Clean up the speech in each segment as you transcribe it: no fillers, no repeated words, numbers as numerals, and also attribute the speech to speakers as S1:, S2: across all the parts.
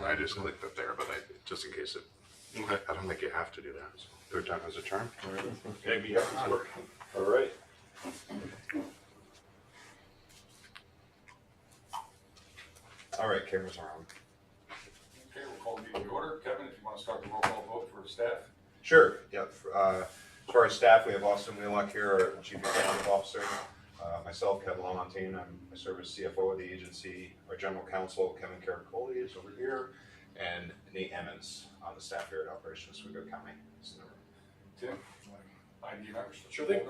S1: I just clicked it there, but just in case it,
S2: Okay.
S1: I don't think you have to do that. So, third time as a charm.
S2: Maybe you have to work. All right. All right, cameras are on.
S3: Okay, we'll call the meeting to order. Kevin, if you want to start the roll call vote for staff.
S2: Sure, yep. As far as staff, we have Austin Wheelock here, our Chief Executive Officer. Myself, Kevin Lamontagne, I serve as CFO of the agency. Our General Counsel, Kevin Caracoli, is over here. And Nate Emmons on the staff here at Operations Oswego County.
S3: Tim, ID members.
S4: Sure thing.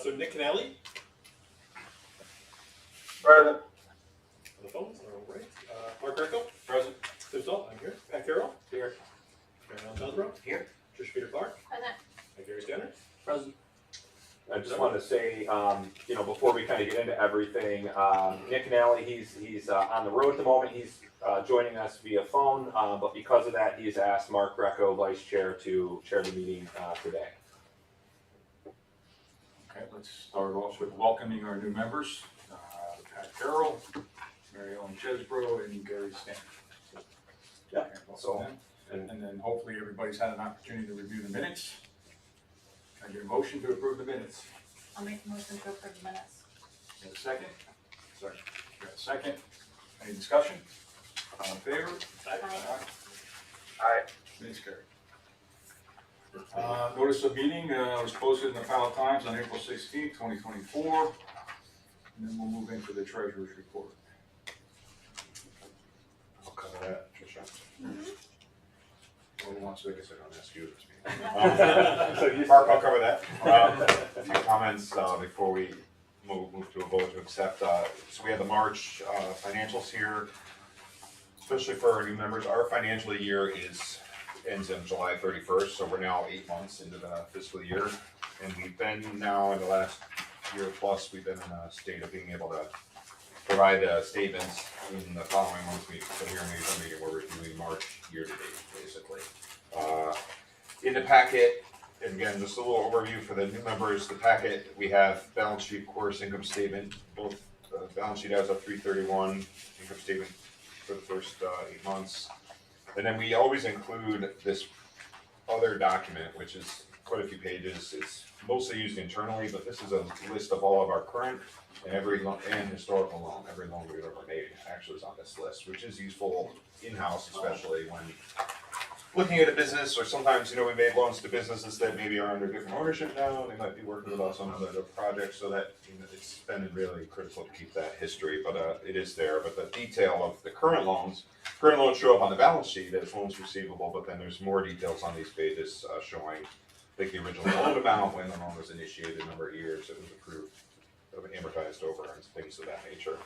S4: So Nick Canali.
S3: Present.
S4: On the phones, all right. Mark Greco.
S3: Present.
S4: Tim Stahl, I'm here. Pat Carroll.
S3: Here.
S4: Marilyn Jonesborough.
S5: Here.
S4: Trish Peter Clark.
S6: Present.
S4: And Gary Stanner.
S5: Present.
S7: I just wanted to say, before we kind of get into everything, Nick Canali, he's on the road at the moment. He's joining us via phone, but because of that, he's asked Mark Greco, Vice Chair, to chair the meeting today.
S3: Okay, let's start off with welcoming our new members. Pat Carroll, Mary Ellen Chesbro, and Gary Stanton.
S7: Yeah,
S3: Okay,
S7: so-
S3: welcome them. And then hopefully everybody's had an opportunity to review the minutes. Can I get a motion to approve the minutes?
S6: I'll make a motion to approve the minutes.
S3: Get a second? Second. Got a second? Any discussion? All in favor?
S6: Aye.
S3: Aye. Minutes carried. Notice of meeting was posted in the Powell Times on April 16th, 2024. And then we'll move into the treasurer's report.
S2: I'll cover that, Tricia.
S3: Or wants
S2: So I
S3: to,
S2: guess I don't ask you this. Mark, I'll cover that. A few comments before we move to a vote to accept. So we have the March financials here, especially for our new members. Our financial year ends on July 31st, so we're now 8 months into the fiscal year. And we've been now in the last year plus, we've been in a state of being able to provide statements in the following month's meeting. So here in the April meeting, we're reviewing March year to date, basically. In the packet, and again, just a little overview for the new members, the packet, we have balance sheet, course, income statement, both balance sheet as of 3/31, income statement for the first 8 months. And then we always include this other document, which is quite a few pages. It's mostly used internally, but this is a list of all of our current and and historical loan. Every loan we've ever made actually is on this list, which is useful in-house, especially when looking at a business, or sometimes, we made loans to businesses that maybe are under different ownership now. They might be working with us on other projects, so that it's been really critical to keep that history. But it is there. But the detail of the current loans show up on the balance sheet as loans receivable. But then there's more details on these pages showing, like the original loan amount, when the loan was initiated, the number of years it was approved, amortized over, and things of that nature.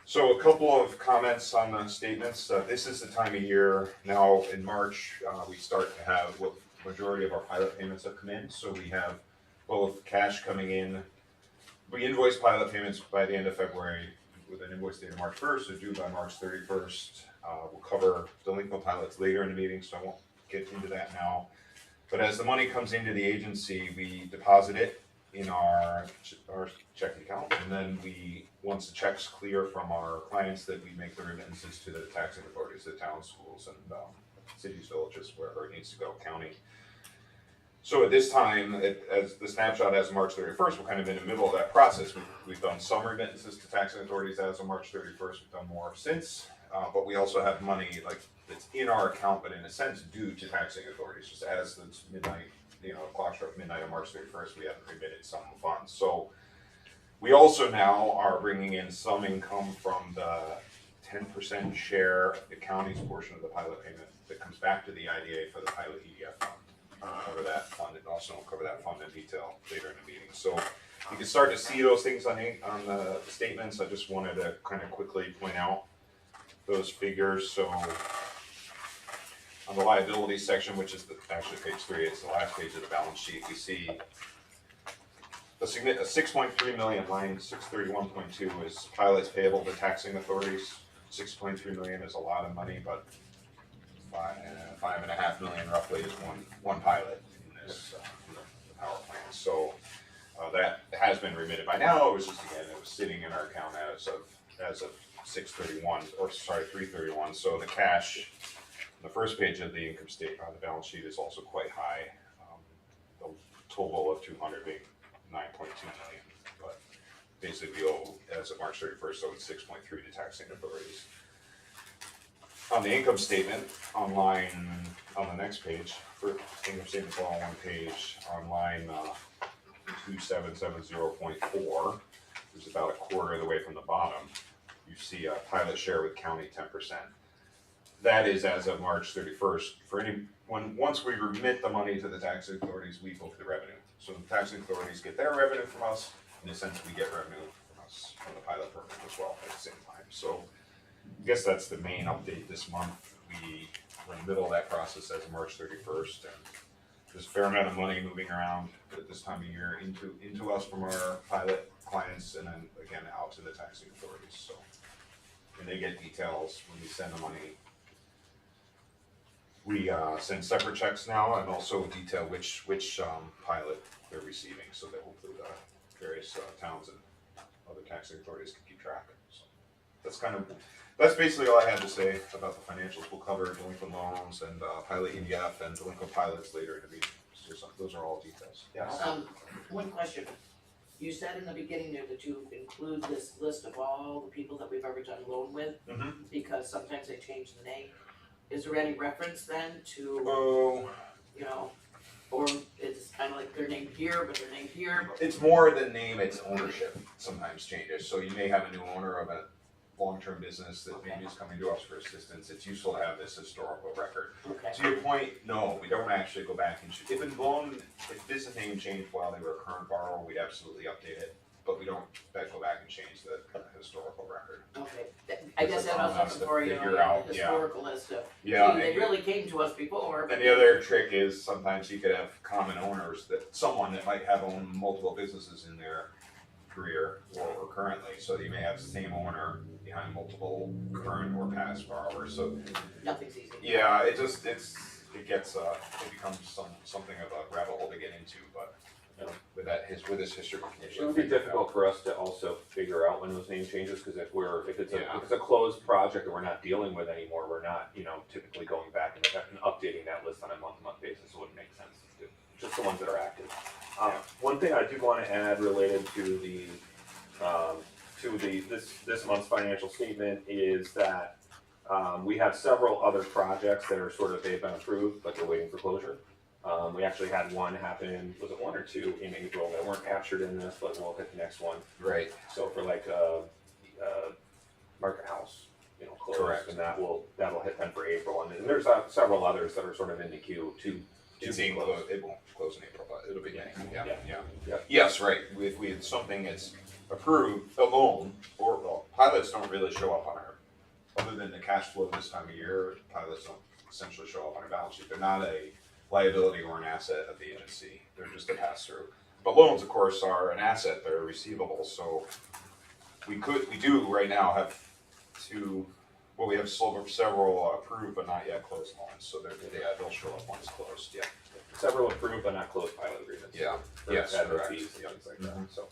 S2: So a couple of comments on the statements. This is the time of year now in March, we start to have what majority of our pilot payments have come in. So we have both cash coming in. We invoice pilot payments by the end of February with an invoice date of March 1st, so due by March 31st. We'll cover delinquent pilots later in the meeting, so I won't get into that now. But as the money comes into the agency, we deposit it in our checking account, and then once the checks clear from our clients, that we make the remittances to the taxing authorities, the towns, schools, and cities, villages, wherever it needs to go, county. So at this time, as the snapshot as of March 31st, we're kind of in the middle of that process. We've done some remittances to taxing authorities as of March 31st. We've done more since, but we also have money that's in our account, but in a sense due to taxing authorities. Just as the midnight, clock struck midnight on March 31st, we haven't remitted some funds. So we also now are bringing in some income from the 10% share of the county's portion of the pilot payment that comes back to the IDA for the pilot EDF fund. Cover that fund, and also cover that fund in detail later in the meeting. So you can start to see those things on the statements. I just wanted to kind of quickly point out those figures. So on the liability section, which is actually page 3, it's the last page of the balance sheet, we see a 6.3 million, line 631.2 is pilots payable to taxing authorities. 6.3 million is a lot of money, but 5.5 million roughly is one pilot in this power plant. So that has been remitted by now. It was just, again, it was sitting in our account as of 331. So the cash, the first page of the income statement on the balance sheet is also quite high. The total of 200 being 9.2 million, but basically we owe, as of March 31st, so it's 6.3 to taxing authorities. On the income statement, on the next page, for income statement's all on one page, on line 2770.4, which is about a quarter of the way from the bottom, you see a pilot share with county 10%. That is as of March 31st. Once we remit the money to the taxing authorities, we book the revenue. So the taxing authorities get their revenue from us, in a sense we get revenue from us, from the pilot program as well at the same time. So I guess that's the main update this month. We're in the middle of that process as of March 31st, and there's a fair amount of money moving around at this time of year into us from our pilot clients, and then again out to the taxing authorities. So, and they get details when we send the money. We send separate checks now, and also detail which pilot they're receiving, so that hopefully the various towns and other taxing authorities can keep track. So that's basically all I had to say about the financials. We'll cover delinquent loans and pilot EDF and delinquent pilots later in the meeting. So those are all details. Yes.
S5: One question. You said in the beginning there that you include this list of all the people that we've ever done loan with, because sometimes they change the name. Is there any reference then to, you know, or it's kind of like they're named here, but they're named here?
S2: It's more than name, it's ownership sometimes changes. So you may have a new owner of a long-term business that maybe is coming to us for assistance. It's useful to have this historical record.
S5: Okay.
S2: To your point, no, we don't actually go back and if business name changed while they were a current borrower, we'd absolutely update it, but we don't go back and change the historical record.
S5: Okay. I guess that was looking for, you
S2: Figure
S5: know,
S2: out,
S5: the
S2: yeah.
S5: historical as to,
S2: Yeah,
S5: they really came to us before. But
S2: and the other trick is sometimes you could have common owners, that someone that might have owned multiple businesses in their career or currently, so you may have the same owner behind multiple current or past borrowers. So
S5: Nothing's easy.
S2: yeah, it becomes something of a rabbit hole to get into, but with this history.
S7: It would be difficult for us to also figure out when those name changes, because if it's
S2: Yeah.
S7: a closed project that we're not dealing with anymore, we're not, typically going back and updating that list on a month-to-month basis. It wouldn't make sense to do, just the ones that are active. One thing I do want to add related to this month's financial statement is that we have several other projects that are they've been approved, but they're waiting for closure. We actually had one happen, was it one or two in April that weren't captured in this, but we'll hit the next one.
S2: Right.
S7: So for Market House, closed,
S2: Correct.
S7: and that'll hit them for April, and then there's several others that are in the queue to
S2: It
S7: close.
S2: won't close in April, but it'll be May.
S7: Yeah.
S2: Yes, right. If we had something that's approved, a loan, or pilots don't really show up on other than the cash flow this time of year, pilots don't essentially show up on our balance sheet. They're not a liability or an asset of the agency. They're just a pass-through. But loans, of course, are an asset. They're receivable. So we do right now have we have several approved but not yet closed loans. So they'll show up when it's closed. Yeah.
S7: Several approved but not closed pilot agreements.
S2: Yeah.
S7: For
S2: Yes,
S7: admin
S2: correct.
S7: fees and
S2: Yeah.
S7: things like that. So,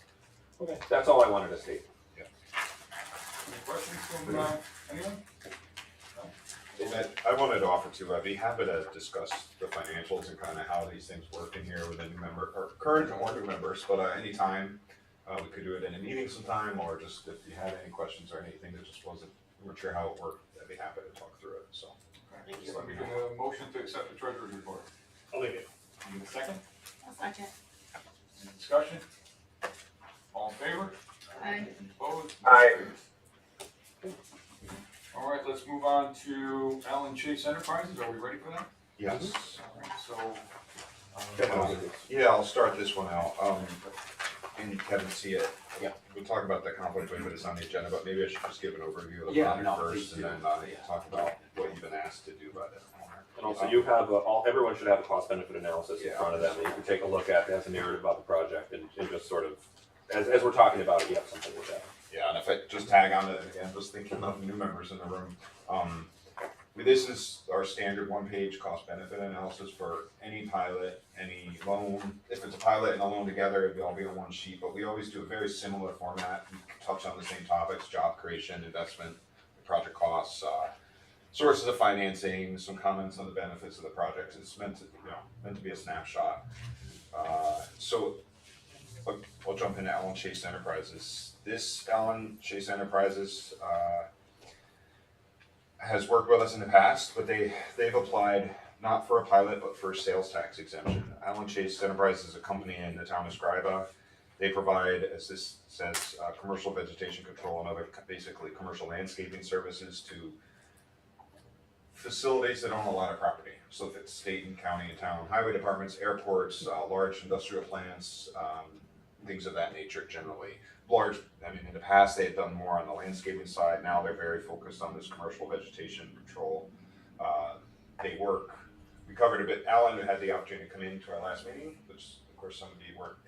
S7: okay, that's all I wanted to state.
S3: Any questions from anyone?
S2: And I wanted to offer too, I'd be happy to discuss the financials and kind of how these things work in here with a new member, or current or new members, but anytime, we could do it in a meeting sometime, or just if you had any questions or anything that just weren't sure how it worked, I'd be happy to talk through it, so.
S5: Thank you.
S3: So we get a motion to accept the treasurer's report.
S4: I'll make it.
S3: Need a second?
S6: I'll second.
S3: Any discussion? All in favor?
S6: Aye.
S3: Opposed?
S7: Aye.
S3: All right, let's move on to Allen Chase Enterprises. Are we ready for that?
S2: Yes.
S3: All right, so,
S2: Yeah, I'll start this one out, and Kevin see it.
S7: Yeah.
S2: We'll talk about the conflict when it's on the agenda, but maybe I should just give an overview of the
S5: Yeah,
S2: project
S5: no,
S2: first,
S5: please
S2: and
S5: do.
S2: then, talk about what you've been asked to do by the owner.
S7: And also, you have everyone should have a cost benefit analysis in
S2: Yeah.
S7: front of them that you can take a look at that has a narrative about the project and just as we're talking about it, you have something with that.
S2: Yeah, and if I just tag on to it again, just thinking of new members in the room, This is our standard one-page cost-benefit analysis for any pilot, any loan. If it's a pilot and a loan together, it'll all be on one sheet, but we always do a very similar format. We touch on the same topics: job creation, investment, project costs, sources of financing, some comments on the benefits of the project. It's meant to be a snapshot. So I'll jump into Allen Chase Enterprises. This Allen Chase Enterprises has worked with us in the past, but they've applied not for a pilot, but for a sales tax exemption. Allen Chase Enterprises is a company in the town of Scriba. They provide, as this says, commercial vegetation control and other basically commercial landscaping services to facilities that own a lot of property. So if it's state and county and town highway departments, airports, large industrial plants, things of that nature generally. In the past they had done more on the landscaping side. Now they're very focused on this commercial vegetation control. We covered a bit. Alan had the opportunity to come in to our last meeting, which of course some of you weren't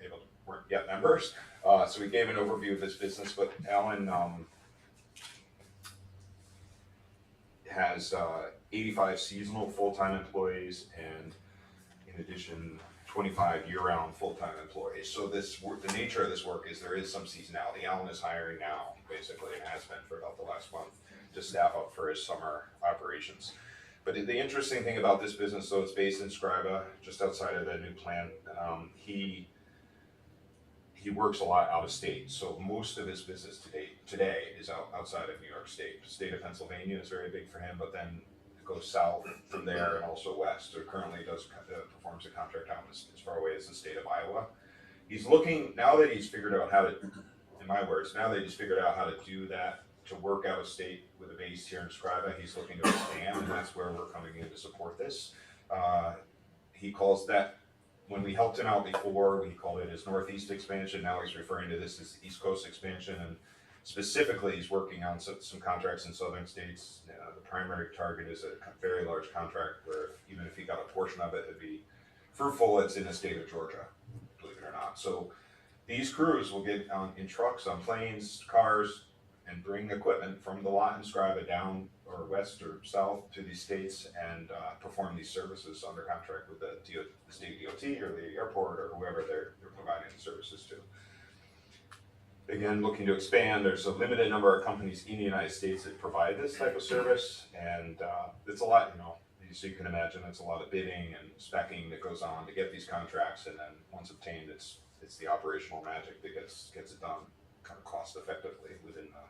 S2: yet members. So we gave an overview of this business, but Alan has 85 seasonal full-time employees and in addition 25 year-round full-time employees. So the nature of this work is there is some seasonality. Alan is hiring now, basically, and has been for about the last month to staff up for his summer operations. But the interesting thing about this business, though, it's based in Scriba, just outside of the new plant. He works a lot out of state, so most of his business today is outside of New York State. The state of Pennsylvania is very big for him, but then it goes south from there and also west. So currently performs a contract out as far away as the state of Iowa. He's looking, now that he's figured out how to, in my words, now that he's figured out how to do that, to work out of state with a base here in Scriba, he's looking to expand, and that's where we're coming in to support this. He calls that, when we helped him out before, we called it his Northeast expansion. Now he's referring to this as East Coast expansion, and specifically he's working on some contracts in southern states. The primary target is a very large contract where even if he got a portion of it, it'd be fruitful. It's in the state of Georgia, believe it or not. So these crews will get in trucks, on planes, cars, and bring equipment from the lot in Scriba down or west or south to these states and perform these services under contract with the state DOT or the airport or whoever they're providing the services to. Again, looking to expand. There's a limited number of companies in the United States that provide this type of service, and it's a lot, so you can imagine it's a lot of bidding and speccing that goes on to get these contracts, and then once obtained, it's the operational magic that gets it done kind of cost effectively within the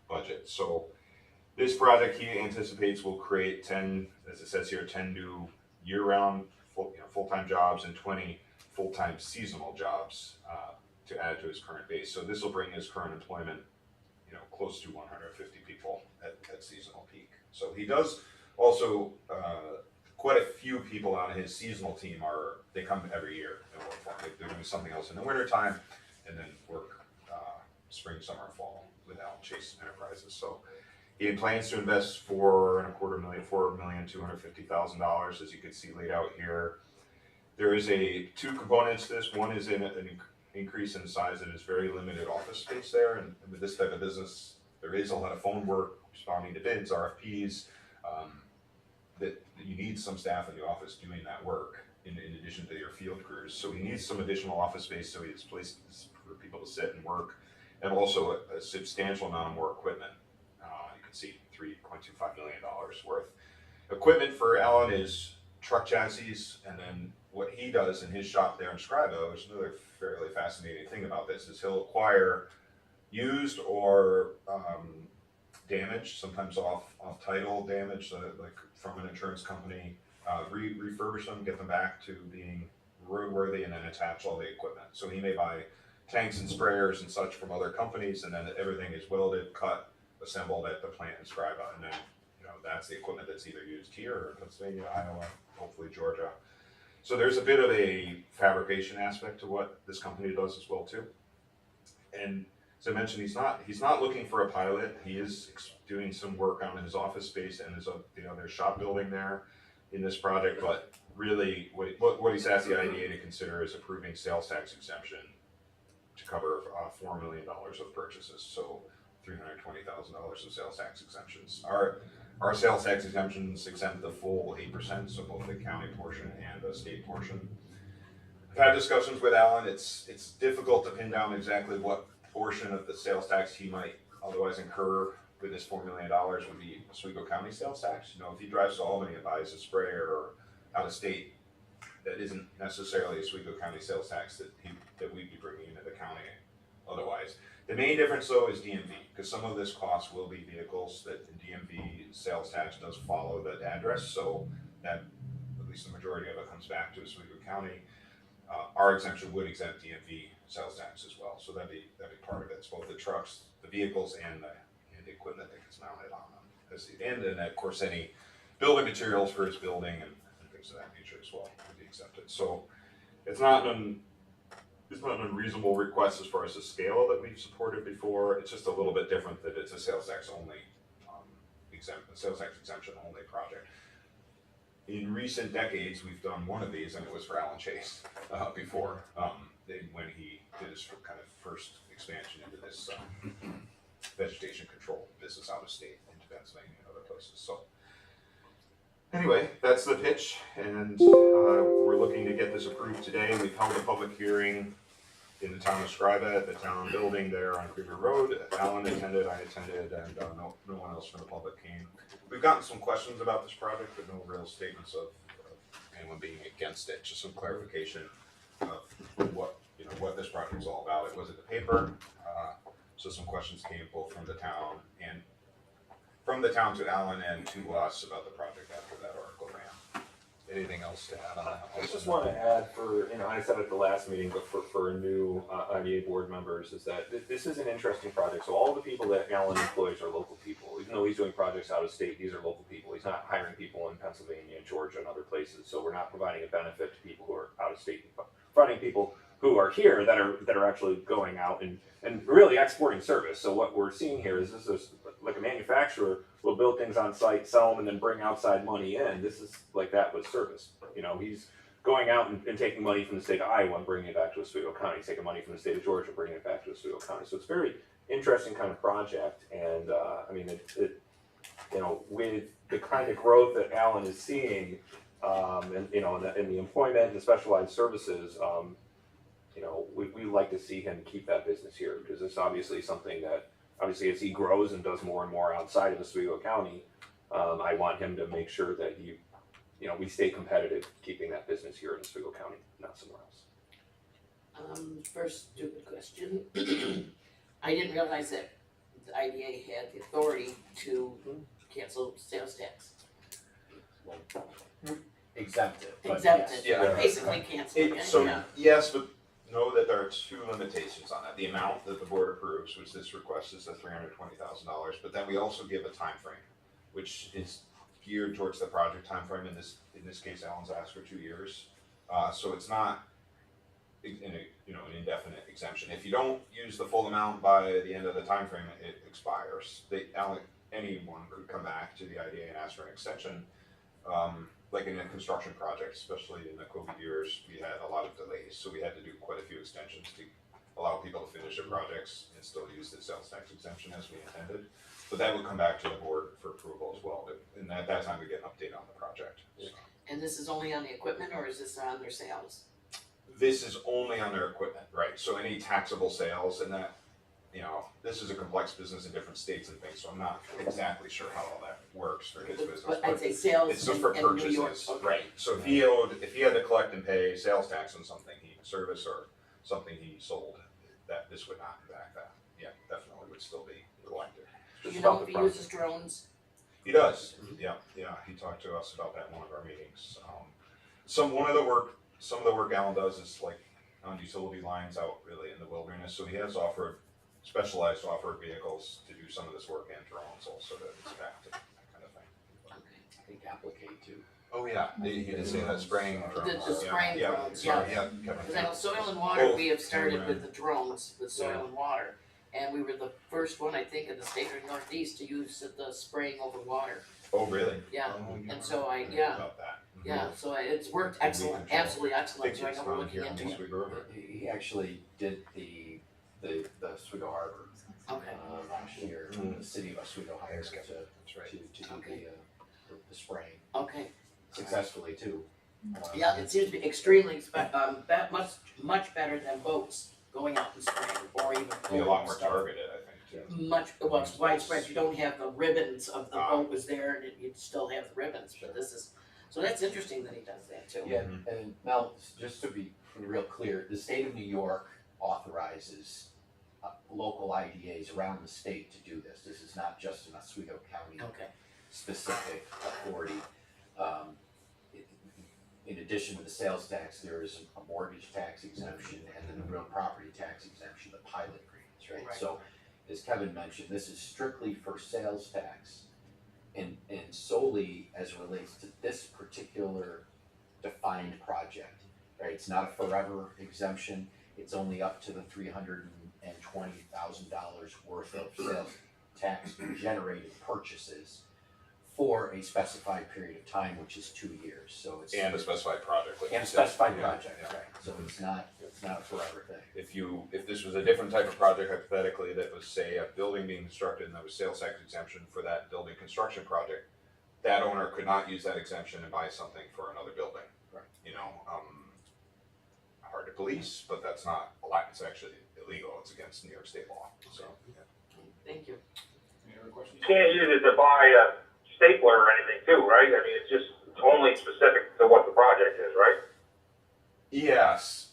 S2: budget. So this project he anticipates will create 10, as it says here, 10 new year-round full-time jobs and 20 full-time seasonal jobs to add to his current base. So this will bring his current employment, close to 150 people at seasonal peak. So he does also, quite a few people on his seasonal team they come every year and work for him. They're doing something else in the wintertime and then work spring, summer, and fall with Allen Chase Enterprises. So he plans to invest $4,250,000, as you can see laid out here. There is two components to this. One is an increase in size and is very limited office space there. And with this type of business, there is a lot of phone work, responding to bids, RFPs, that you need some staff in the office doing that work in addition to your field crews. So he needs some additional office space so he has places for people to sit and work, and also a substantial amount of more equipment. You can see $3.25 million worth. Equipment for Allen is truck chassis, and then what he does in his shop there in Scriba, which is another fairly fascinating thing about this, is he'll acquire used or damaged, sometimes off title damage, like from an insurance company, refurbish them, get them back to being roadworthy, and then attach all the equipment. So he may buy tanks and sprayers and such from other companies, and then everything is welded, cut, assembled at the plant in Scriba, and then that's the equipment that's either used here or in Pennsylvania, Iowa, hopefully Georgia. So there's a bit of a fabrication aspect to what this company does as well too. And as I mentioned, he's not looking for a pilot. He is doing some work on his office space and his there's shop building there in this project. But really, what he's asked the IDA to consider is approving sales tax exemption to cover $4 million of purchases. So $320,000 of sales tax exemptions. Our sales tax exemptions exempt the full 8%, so both the county portion and the state portion. I've had discussions with Alan. It's difficult to pin down exactly what portion of the sales tax he might otherwise incur with this $4 million would be Oswego County sales tax. You know, if he drives to Albany and buys a sprayer or out of state, that isn't necessarily Oswego County sales tax that we'd be bringing into the county otherwise. The main difference though is DMV, because some of this cost will be vehicles that the DMV sales tax does follow the address, so that at least the majority of it comes back to Oswego County. Our exemption would exempt DMV sales tax as well, so that'd be part of it. It's both the trucks, the vehicles, and the equipment that gets mounted on them. And of course any building materials for his building and things of that nature as well would be exempted. So it's not an unreasonable request as far as the scale that we've supported before. It's just a little bit different that it's a sales tax only exemption only project. In recent decades, we've done one of these, and it was for Alan Chase before, when he did his kind of first expansion into this vegetation control business out of state into Pennsylvania and other places. So anyway, that's the pitch, and we're looking to get this approved today. We've held a public hearing in the town of Scriba at the town building there on Creeper Road. Alan attended, I attended, and no one else from the public came. We've gotten some questions about this project, but no real statements of anyone being against it. Just some clarification of what this project is all about. It was at the paper, so some questions came both from the town to Alan and to us about the project after that article ran. Anything else to add on that?
S7: I just want to add I said at the last meeting, but for new IDA board members, is that this is an interesting project. So all the people that Alan employs are local people. Even though he's doing projects out of state, these are local people. He's not hiring people in Pennsylvania, Georgia, and other places. So we're not providing a benefit to people who are out of state, providing people who are here that are actually going out and really exporting service. So what we're seeing here is this is like a manufacturer will build things on site, sell them, and then bring outside money in. This is like that with service. He's going out and taking money from the state of Iowa and bringing it back to Oswego County. He's taking money from the state of Georgia and bringing it back to Oswego County. So it's a very interesting kind of project. And with the kind of growth that Alan is seeing, in the employment and the specialized services, we like to see him keep that business here, because it's obviously something that, obviously, as he grows and does more and more outside of Oswego County, I want him to make sure that we stay competitive, keeping that business here in Oswego County, not somewhere else.
S5: First stupid question. I didn't realize that the IDA had the authority to cancel sales tax.
S8: Exempt it. but
S5: Exempt
S8: yes.
S5: it,
S2: Yeah.
S5: basically cancel it, yeah.
S2: Yes, but know that there are two limitations on that. The amount that the board approves, which this request is at $320,000, but then we also give a time frame, which is geared towards the project time frame. In this case, Alan's asked for 2 years, so it's not an indefinite exemption. If you don't use the full amount by the end of the time frame, it expires. Anyone could come back to the IDA and ask for an extension. Like in a construction project, especially in the COVID years, we had a lot of delays, so we had to do quite a few extensions to allow people to finish their projects and still use the sales tax exemption as we intended. But that would come back to the board for approval as well, and at that time we get an update on the project. So.
S5: And this is only on the equipment, or is this on their sales?
S2: This is only on their equipment, right? So any taxable sales, and that, this is a complex business in different states and things, so I'm not exactly sure how all that works for his business.
S5: But I'd say sales
S2: It's just for
S5: in New
S2: purchases,
S5: York, okay.
S2: right? So if he had to collect and pay sales tax on something he serviced or something he sold, that this would not impact that. Yeah, definitely would still be collected.
S5: Do you know if he uses drones?
S2: He does. Yeah. He talked to us about that in one of our meetings. Some of the work Alan does is like on utility lines out really in the wilderness. So he has specialized off-road vehicles to do some of this work, and drones also to inspect and that kind of thing.
S5: Okay.
S8: I think applicate too.
S2: Oh yeah, he did say that spraying drones.
S5: The spraying drones,
S2: Sorry,
S5: yeah.
S2: Kevin.
S5: Because I know soil and water,
S2: Both
S5: we have started
S2: can
S5: with the drones, with soil and water. And we were the first one, I think, in the state or Northeast to use the spraying over water.
S2: Oh, really?
S5: Yeah,
S2: Oh,
S5: and so
S2: About that.
S5: yeah, so it's worked excellent, absolutely excellent, so I know we're looking into it.
S8: He actually did the Oswego Harbor
S5: Okay.
S8: Last year, the city of Oswego hired to do
S5: Okay.
S8: the spraying
S5: Okay,
S8: successfully too.
S5: yeah, it seems to be extremely that much better than boats going out and spraying, or even.
S2: Be a lot more
S5: stuff.
S2: targeted, I think, too.
S5: Much, well, it's widespread, you don't have the ribbons of the
S2: Ah.
S5: boat was there, and you'd still have the ribbons, but this is, so that's interesting that he does that too.
S8: Yeah, and Mel, just to be real clear, the state of New York authorizes local IDAs around the state to do this. This is not just an Oswego County
S5: Okay,
S8: specific authority. Um, in addition to the sales tax, there is a mortgage tax exemption and then the real property tax exemption, the pilot agreements, right?
S5: Right.
S8: So, as Kevin mentioned, this is strictly for sales tax and solely as it relates to this particular defined project, right? It's not a forever exemption, it's only up to the $320,000 worth of sales tax generated purchases for a specified period of time, which is 2 years, so it's.
S2: And a specified project, like you
S8: And a
S2: said.
S8: specified
S2: Yeah,
S8: project,
S2: yeah.
S8: right, so it's not a forever thing.
S2: If this was a different type of project hypothetically, that was, say, a building being constructed and there was sales tax exemption for that building construction project, that owner could not use that exemption and buy something for another building.
S8: Right.
S2: You know, hard to police, but that's not it's actually illegal, it's against New York state law, so.
S5: thank you.
S3: Any other questions?
S9: You can't use it to buy a stapler or anything too, right? I mean, it's only specific to what the project is, right?
S2: Yes,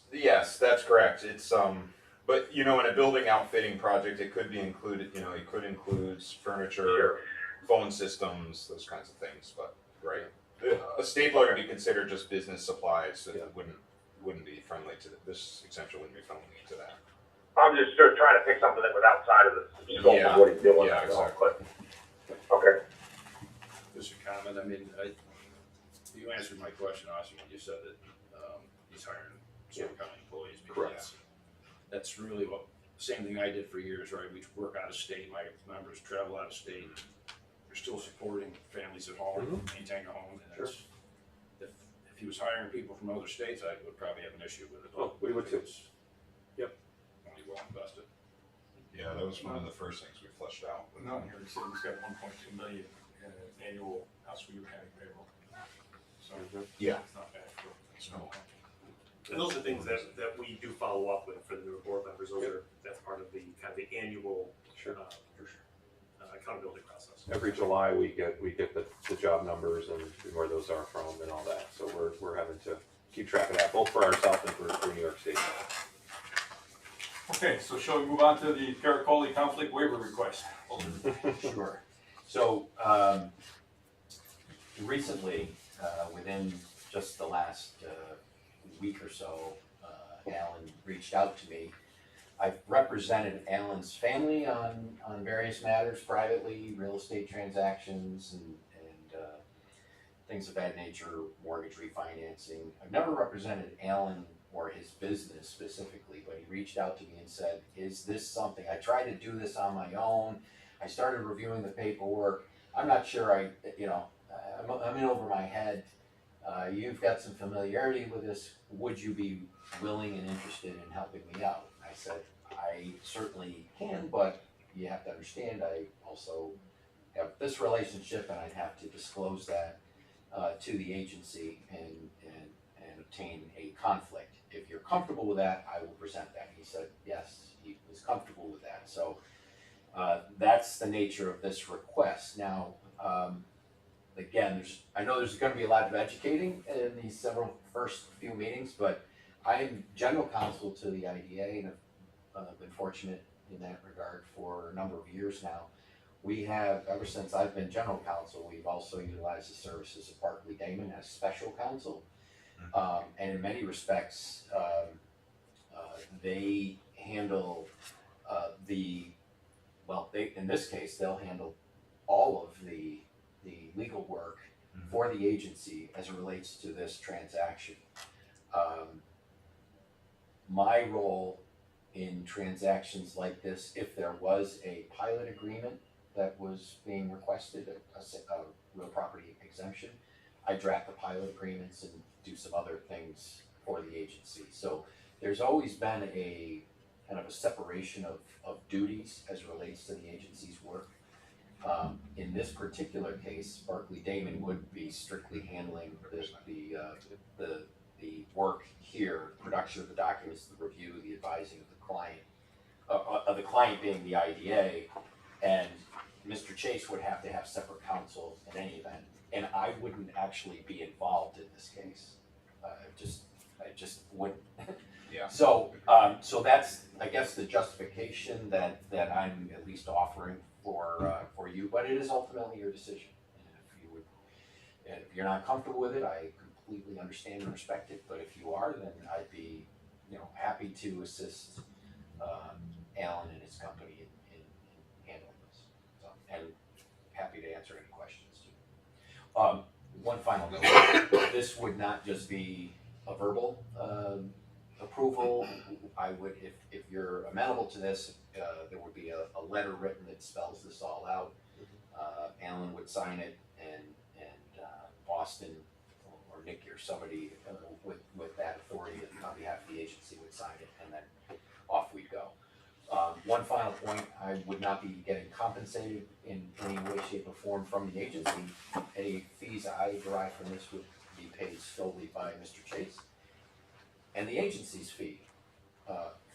S2: that's correct. It's, but you know, in a building outfitting project, it could be included, you know, it could include furniture, phone systems, those kinds of things, but, right. A stapler would be considered just business supplies, so it wouldn't be friendly to, this exemption wouldn't be friendly to that.
S9: I'm just sort of trying to pick something that was outside of the scope of what he's doing.
S2: Yeah,
S9: that's all,
S2: exactly.
S9: but- Okay.
S10: Just a comment, I mean, you answered my question, Austin, when you said that, he's hiring Oswego County employees, because that's really same thing I did for years, right? We work out of state, my members travel out of state, we're still supporting families at home, maintaining a home, and it's, if he was hiring people from other states, I would probably have an issue with it.
S7: Oh, we would too.
S10: Yep. Only well invested.
S2: Yeah, that was one of the first things we fleshed out.
S3: No, here it says he's got 1.2 million in annual Oswego County payroll. So,
S2: Yeah.
S3: it's not bad for small.
S4: And those are things that we do follow up with for the new board members. That's part of the kind of the annual accountability process.
S7: Every July, we get the job numbers and where those are from and all that, so we're having to keep track of that, both for ourselves and for New York State.
S3: Okay, so shall we move on to the Caracoli conflict waiver request?
S8: Sure. So, recently, within just the last week or so, Alan reached out to me. I've represented Alan's family on various matters privately, real estate transactions and things of that nature, mortgage refinancing. I've never represented Alan or his business specifically, but he reached out to me and said, is this something, I tried to do this on my own, I started reviewing the paperwork, I'm not sure I'm in over my head, you've got some familiarity with this, would you be willing and interested in helping me out? I said, I certainly can, but you have to understand, I also have this relationship and I'd have to disclose that to the agency and obtain a conflict. If you're comfortable with that, I will present that. He said, yes, he was comfortable with that. So that's the nature of this request. Now, again, I know there's going to be a lot of educating in these first few meetings, but I'm general counsel to the IDA and have been fortunate in that regard for a number of years now. We have, ever since I've been general counsel, we've also utilized the services of Barclay Damon as special counsel. And in many respects, they handle in this case, they'll handle all of the legal work for the agency as it relates to this transaction. My role in transactions like this, if there was a pilot agreement that was being requested, a real property exemption, I draft the pilot agreements and do some other things for the agency. So there's always been a kind of a separation of duties as relates to the agency's work. In this particular case, Barclay Damon would be strictly handling the work here, production of the documents, the review, the advising of the client being the IDA, and Mr. Chase would have to have separate counsel in any event, and I wouldn't actually be involved in this case. I just wouldn't.
S2: Yeah.
S8: So that's, I guess, the justification that I'm at least offering for you, but it is ultimately your decision. And if you're not comfortable with it, I completely understand and respect it, but if you are, then I'd be, happy to assist Alan and his company in handling this. So, and happy to answer any questions too. One final note, this would not just be a verbal approval. I would, if you're amenable to this, there would be a letter written that spells this all out. Alan would sign it, and Austin or Nikki or somebody with that authority on behalf of the agency would sign it, and then off we'd go. One final point, I would not be getting compensated in any way, shape, or form from the agency. Any fees I derive from this would be paid solely by Mr. Chase. And the agency's fee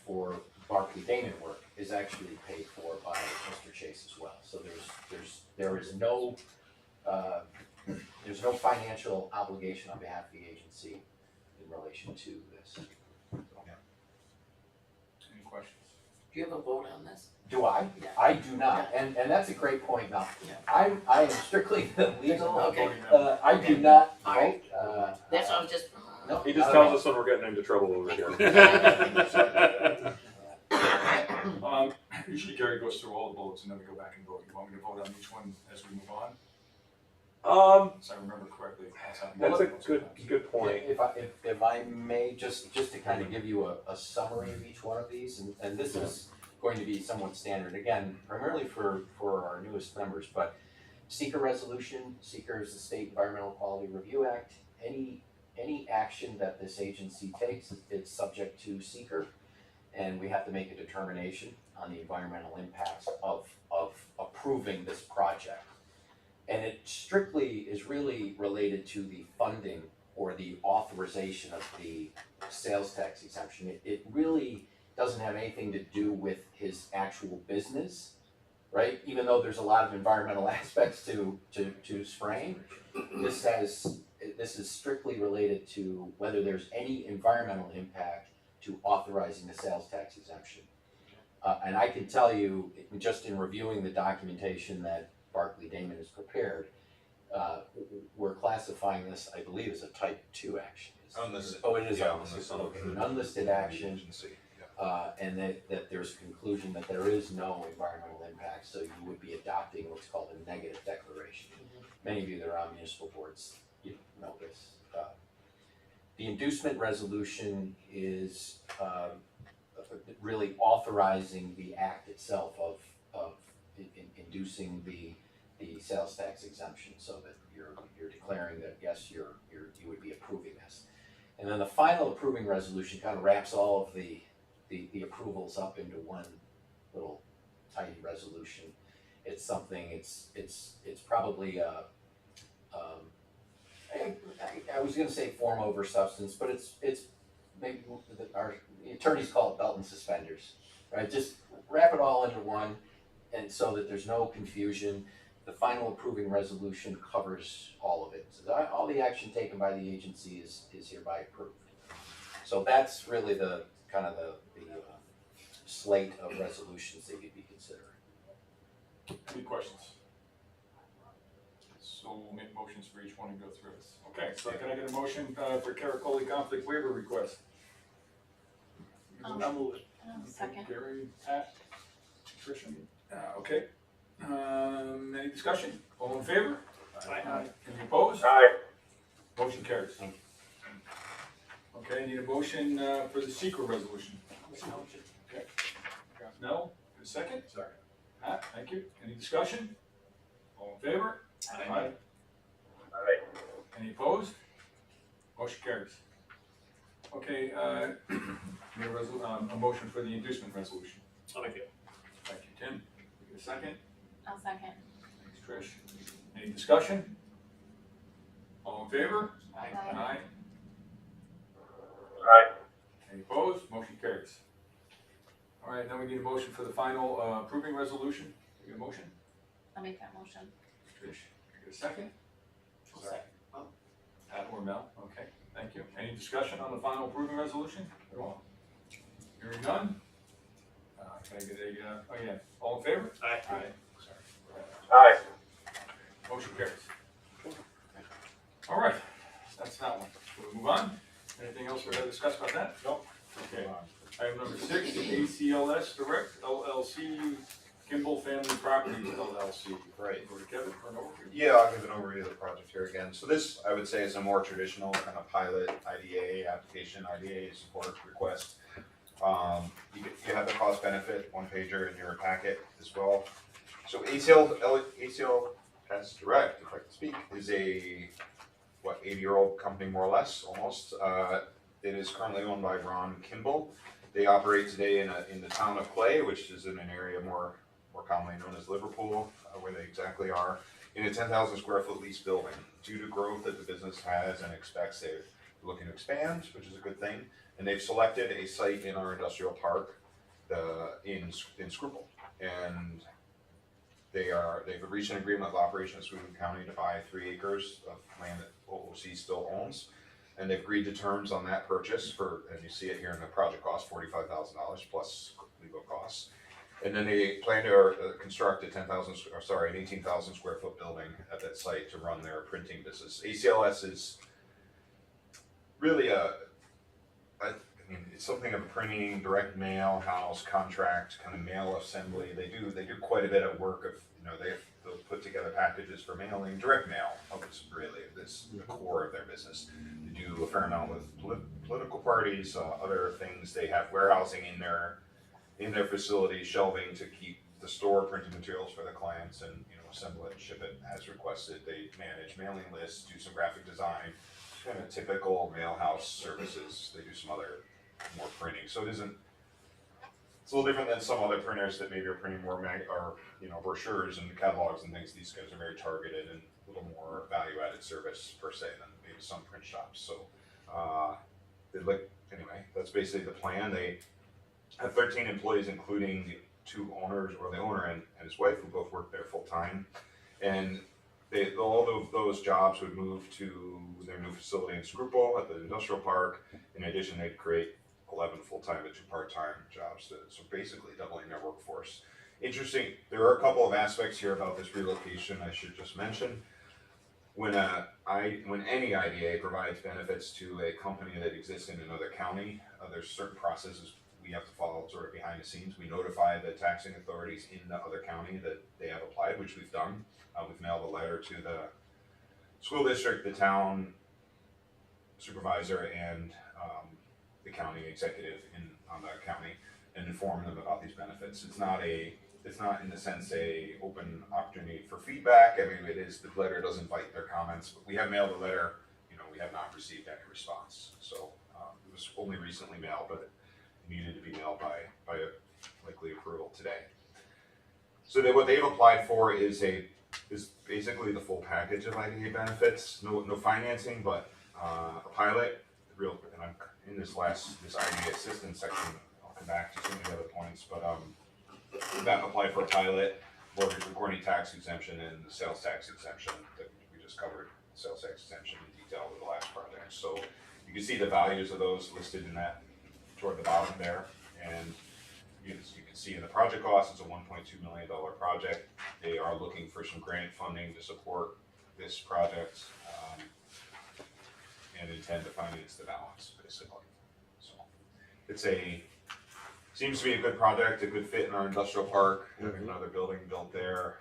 S8: for Barclay Damon work is actually paid for by Mr. Chase as well. So there's no financial obligation on behalf of the agency in relation to this.
S3: Any questions?
S5: Do you have a vote on this?
S8: Do I?
S5: Yeah.
S8: I do not, and that's a great point. Now,
S5: Yeah.
S8: I am strictly the legal.
S5: Okay.
S8: I do not
S5: All right.
S8: vote.
S5: That's what I was just.
S8: No,
S7: He just
S8: not
S7: tells
S8: at
S7: us when we're getting into trouble over here.
S3: Usually Gary goes through all the bullets and then we go back and vote. You want me to vote on each one as we move on? So I remember correctly.
S7: That's a good
S8: all.
S7: point.
S8: If I may, just to kind of give you a summary of each one of these, and this is going to be somewhat standard, again, primarily for our newest members, but seeker resolution. Seeker is the State Environmental Quality Review Act. Any action that this agency takes, it's subject to seeker, and we have to make a determination on the environmental impacts of approving this project. And it strictly is really related to the funding or the authorization of the sales tax exemption. It really doesn't have anything to do with his actual business, right? Even though there's a lot of environmental aspects to spraying, this is strictly related to whether there's any environmental impact to authorizing the sales tax exemption. And I can tell you, just in reviewing the documentation that Barclay Damon has prepared, we're classifying this, I believe, as a type 2 action.
S2: Unlisted.
S8: Oh, it is
S2: Yeah,
S8: unlisted.
S2: unlisted.
S8: Okay, an unlisted action,
S2: Agency,
S8: and that there's a conclusion that there is no environmental impact, so you would be adopting what's called a negative declaration. Many of you that are on municipal boards, you know this. The inducement resolution is really authorizing the act itself of inducing the sales tax exemption, so that you're declaring that yes, you would be approving this. And then the final approving resolution kind of wraps all of the approvals up into one little tiny resolution. It's something. It's probably I was going to say form over substance, but it's maybe our attorneys call it belt and suspenders, right? Just wrap it all into one, and so that there's no confusion. The final approving resolution covers all of it. So all the action taken by the agency is hereby approved. So that's really the kind of the slate of resolutions that you'd be considering.
S3: Any questions? So we'll make motions for each one and go through it. Okay, so can I get a motion for Caracoli conflict waiver request?
S6: I'll
S3: move it.
S6: Second.
S3: Gary, Pat, Tricia, okay. Any discussion? All in favor?
S4: Aye.
S3: Any opposed?
S9: Aye.
S3: Motion carries. Okay, I need a motion for the secret resolution. Okay. No, a second? Second. Pat, thank you. Any discussion? All in favor? Aye.
S9: Aye.
S3: Any opposed? Motion carries. Okay, need a motion for the inducement resolution.
S4: I'll make it.
S3: Thank you, Tim. Get a second?
S6: I'll second.
S3: Thanks, Trish. Any discussion? All in favor?
S6: Aye.
S3: Aye.
S9: Aye.
S3: Any opposed? Motion carries. All right, then we need a motion for the final approving resolution. Get a motion?
S6: I'll make that motion.
S3: Trish, get a second?
S5: Second.
S3: Pat or Mel, okay, thank you. Any discussion on the final approving resolution at all? Hearing none? Can I get a, oh yeah, all in favor?
S4: Aye.
S9: Aye.
S3: Motion carries. All right, that's that one. Shall we move on? Anything else we're gonna discuss about that? Nope. Okay. Item number 6, ACLS Direct LLC, Kimball Family Properties LLC.
S2: Right.
S3: Go to Kevin for an overview.
S2: Yeah, I'll give an overview of the project here again. So this, I would say, is a more traditional kind of pilot IDA application, IDA support request. You have the cost benefit one pager in your packet as well. So ACLS Direct, if I can speak, is a 80-year-old company more or less, almost. It is currently owned by Ron Kimball. They operate today in the town of Clay, which is in an area more commonly known as Liverpool, where they exactly are, in a 10,000 square foot lease building. Due to growth that the business has and expects, they're looking to expand, which is a good thing. And they've selected a site in our industrial park, in Schuylkill. And they've reached an agreement with Operations Schuylkill County to buy 3 acres of land that OOC still owns. And they've agreed to terms on that purchase for, and you see it here in the project cost, $45,000 plus legal costs. And then they plan to construct an 18,000 square foot building at that site to run their printing business. ACLS is really it's something of a printing, direct mail, house, contract, kind of mail assembly. They do quite a bit of work of, they'll put together packages for mailing, direct mail, is really the core of their business. They do a fair amount with political parties, other things. They have warehousing in their facility, shelving to keep the store printing materials for the clients and assemble it and ship it as requested. They manage mailing lists, do some graphic design, kind of typical mail house services. They do some other more printing. So it's a little different than some other printers that maybe are printing more brochures and catalogs and things. These guys are very targeted and a little more value-added service per se than maybe some print shops. So anyway, that's basically the plan. They have 13 employees, including the 2 owners, or the owner and his wife, who both work there full time. And all of those jobs would move to their new facility in Schuylkill at the industrial park. In addition, they'd create 11 full-time and 2 part-time jobs, so basically doubling their workforce. Interesting, there are a couple of aspects here about this relocation I should just mention. When any IDA provides benefits to a company that exists in another county, there's certain processes we have to follow sort of behind the scenes. We notify the taxing authorities in the other county that they have applied, which we've done. We've mailed a letter to the school district, the town supervisor, and the county executive on the county, and inform them about these benefits. It's not in the sense a open opportunity for feedback. I mean, it is, the letter does invite their comments, but we have mailed a letter. We have not received any response. So it was only recently mailed, but it needed to be mailed by a likely approval today. So what they've applied for is basically the full package of IDA benefits. No financing, but a pilot. And I'm in this IDA assistance section. I'll come back to some of the other points, but that applied for a pilot, mortgage recording tax exemption, and the sales tax exemption that we just covered. Sales tax exemption in detail with the last project. So you can see the values of those listed in that toward the bottom there, and you can see in the project cost, it's a $1.2 million project. They are looking for some grant funding to support this project, and intend to finance the balance, basically. So seems to be a good project, a good fit in our industrial park. Having another building built there,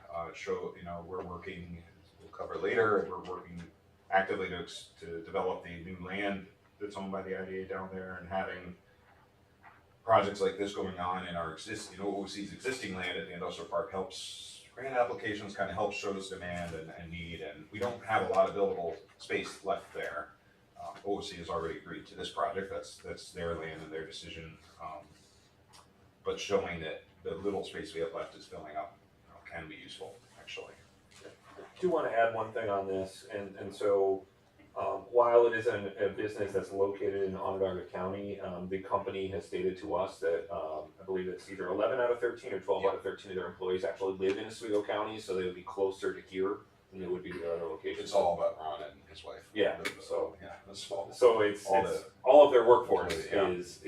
S2: we're working, we'll cover later, we're working actively to develop the new land that's owned by the IDA down there, and having projects like this going on in our OOC's existing land at the industrial park helps grant applications, kind of helps show us demand and need, and we don't have a lot of buildable space left there. OC has already agreed to this project, that's their land and their decision. But showing that the little space we have left is filling up, can be useful, actually.
S7: I do want to add one thing on this, and so, while it is a business that's located in Onondaga County, the company has stated to us that, I believe it's either 11 out of 13 or 12 out of 13 of their employees actually live in Oswego County, so they would be closer to here than they would be to their other locations.
S2: It's all about Ron and his wife.
S7: Yeah, so-
S2: Yeah, that's all.
S7: So it's all of their workforce is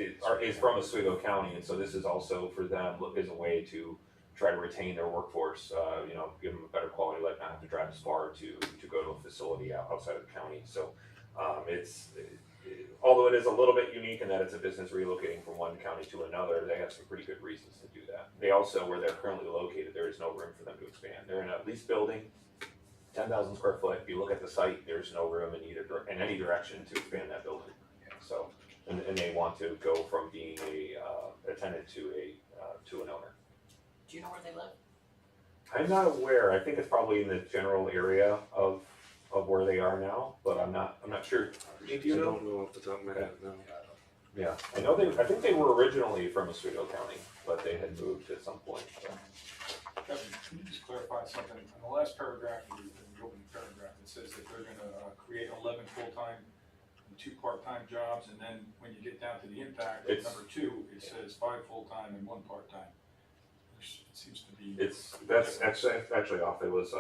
S7: from Oswego County, and so this is also for them is a way to try to retain their workforce. Give them a better quality of life, not have to drive as far to go to a facility outside of the county. So although it is a little bit unique in that it's a business relocating from one county to another, they have some pretty good reasons to do that. They also, where they're currently located, there is no room for them to expand. They're in a leased building, 10,000 square foot. If you look at the site, there's no room in any direction to expand that building. So, and they want to go from being a tenant to an owner.
S5: Do you know where they live?
S7: I'm not aware. I think it's probably in the general area of where they are now, but I'm not sure. Do you know?
S1: I don't know off the top of my head, no.
S7: Yeah, I think they were originally from Oswego County, but they had moved at some point. So.
S3: Kevin, can you just clarify something? In the last paragraph, in the opening paragraph, it says that they're gonna create 11 full-time and 2 part-time jobs, and then when you get down to the impact,
S7: It's-
S3: number 2, it says 5 full-time and 1 part-time. Which seems to be.
S7: That's actually off. It was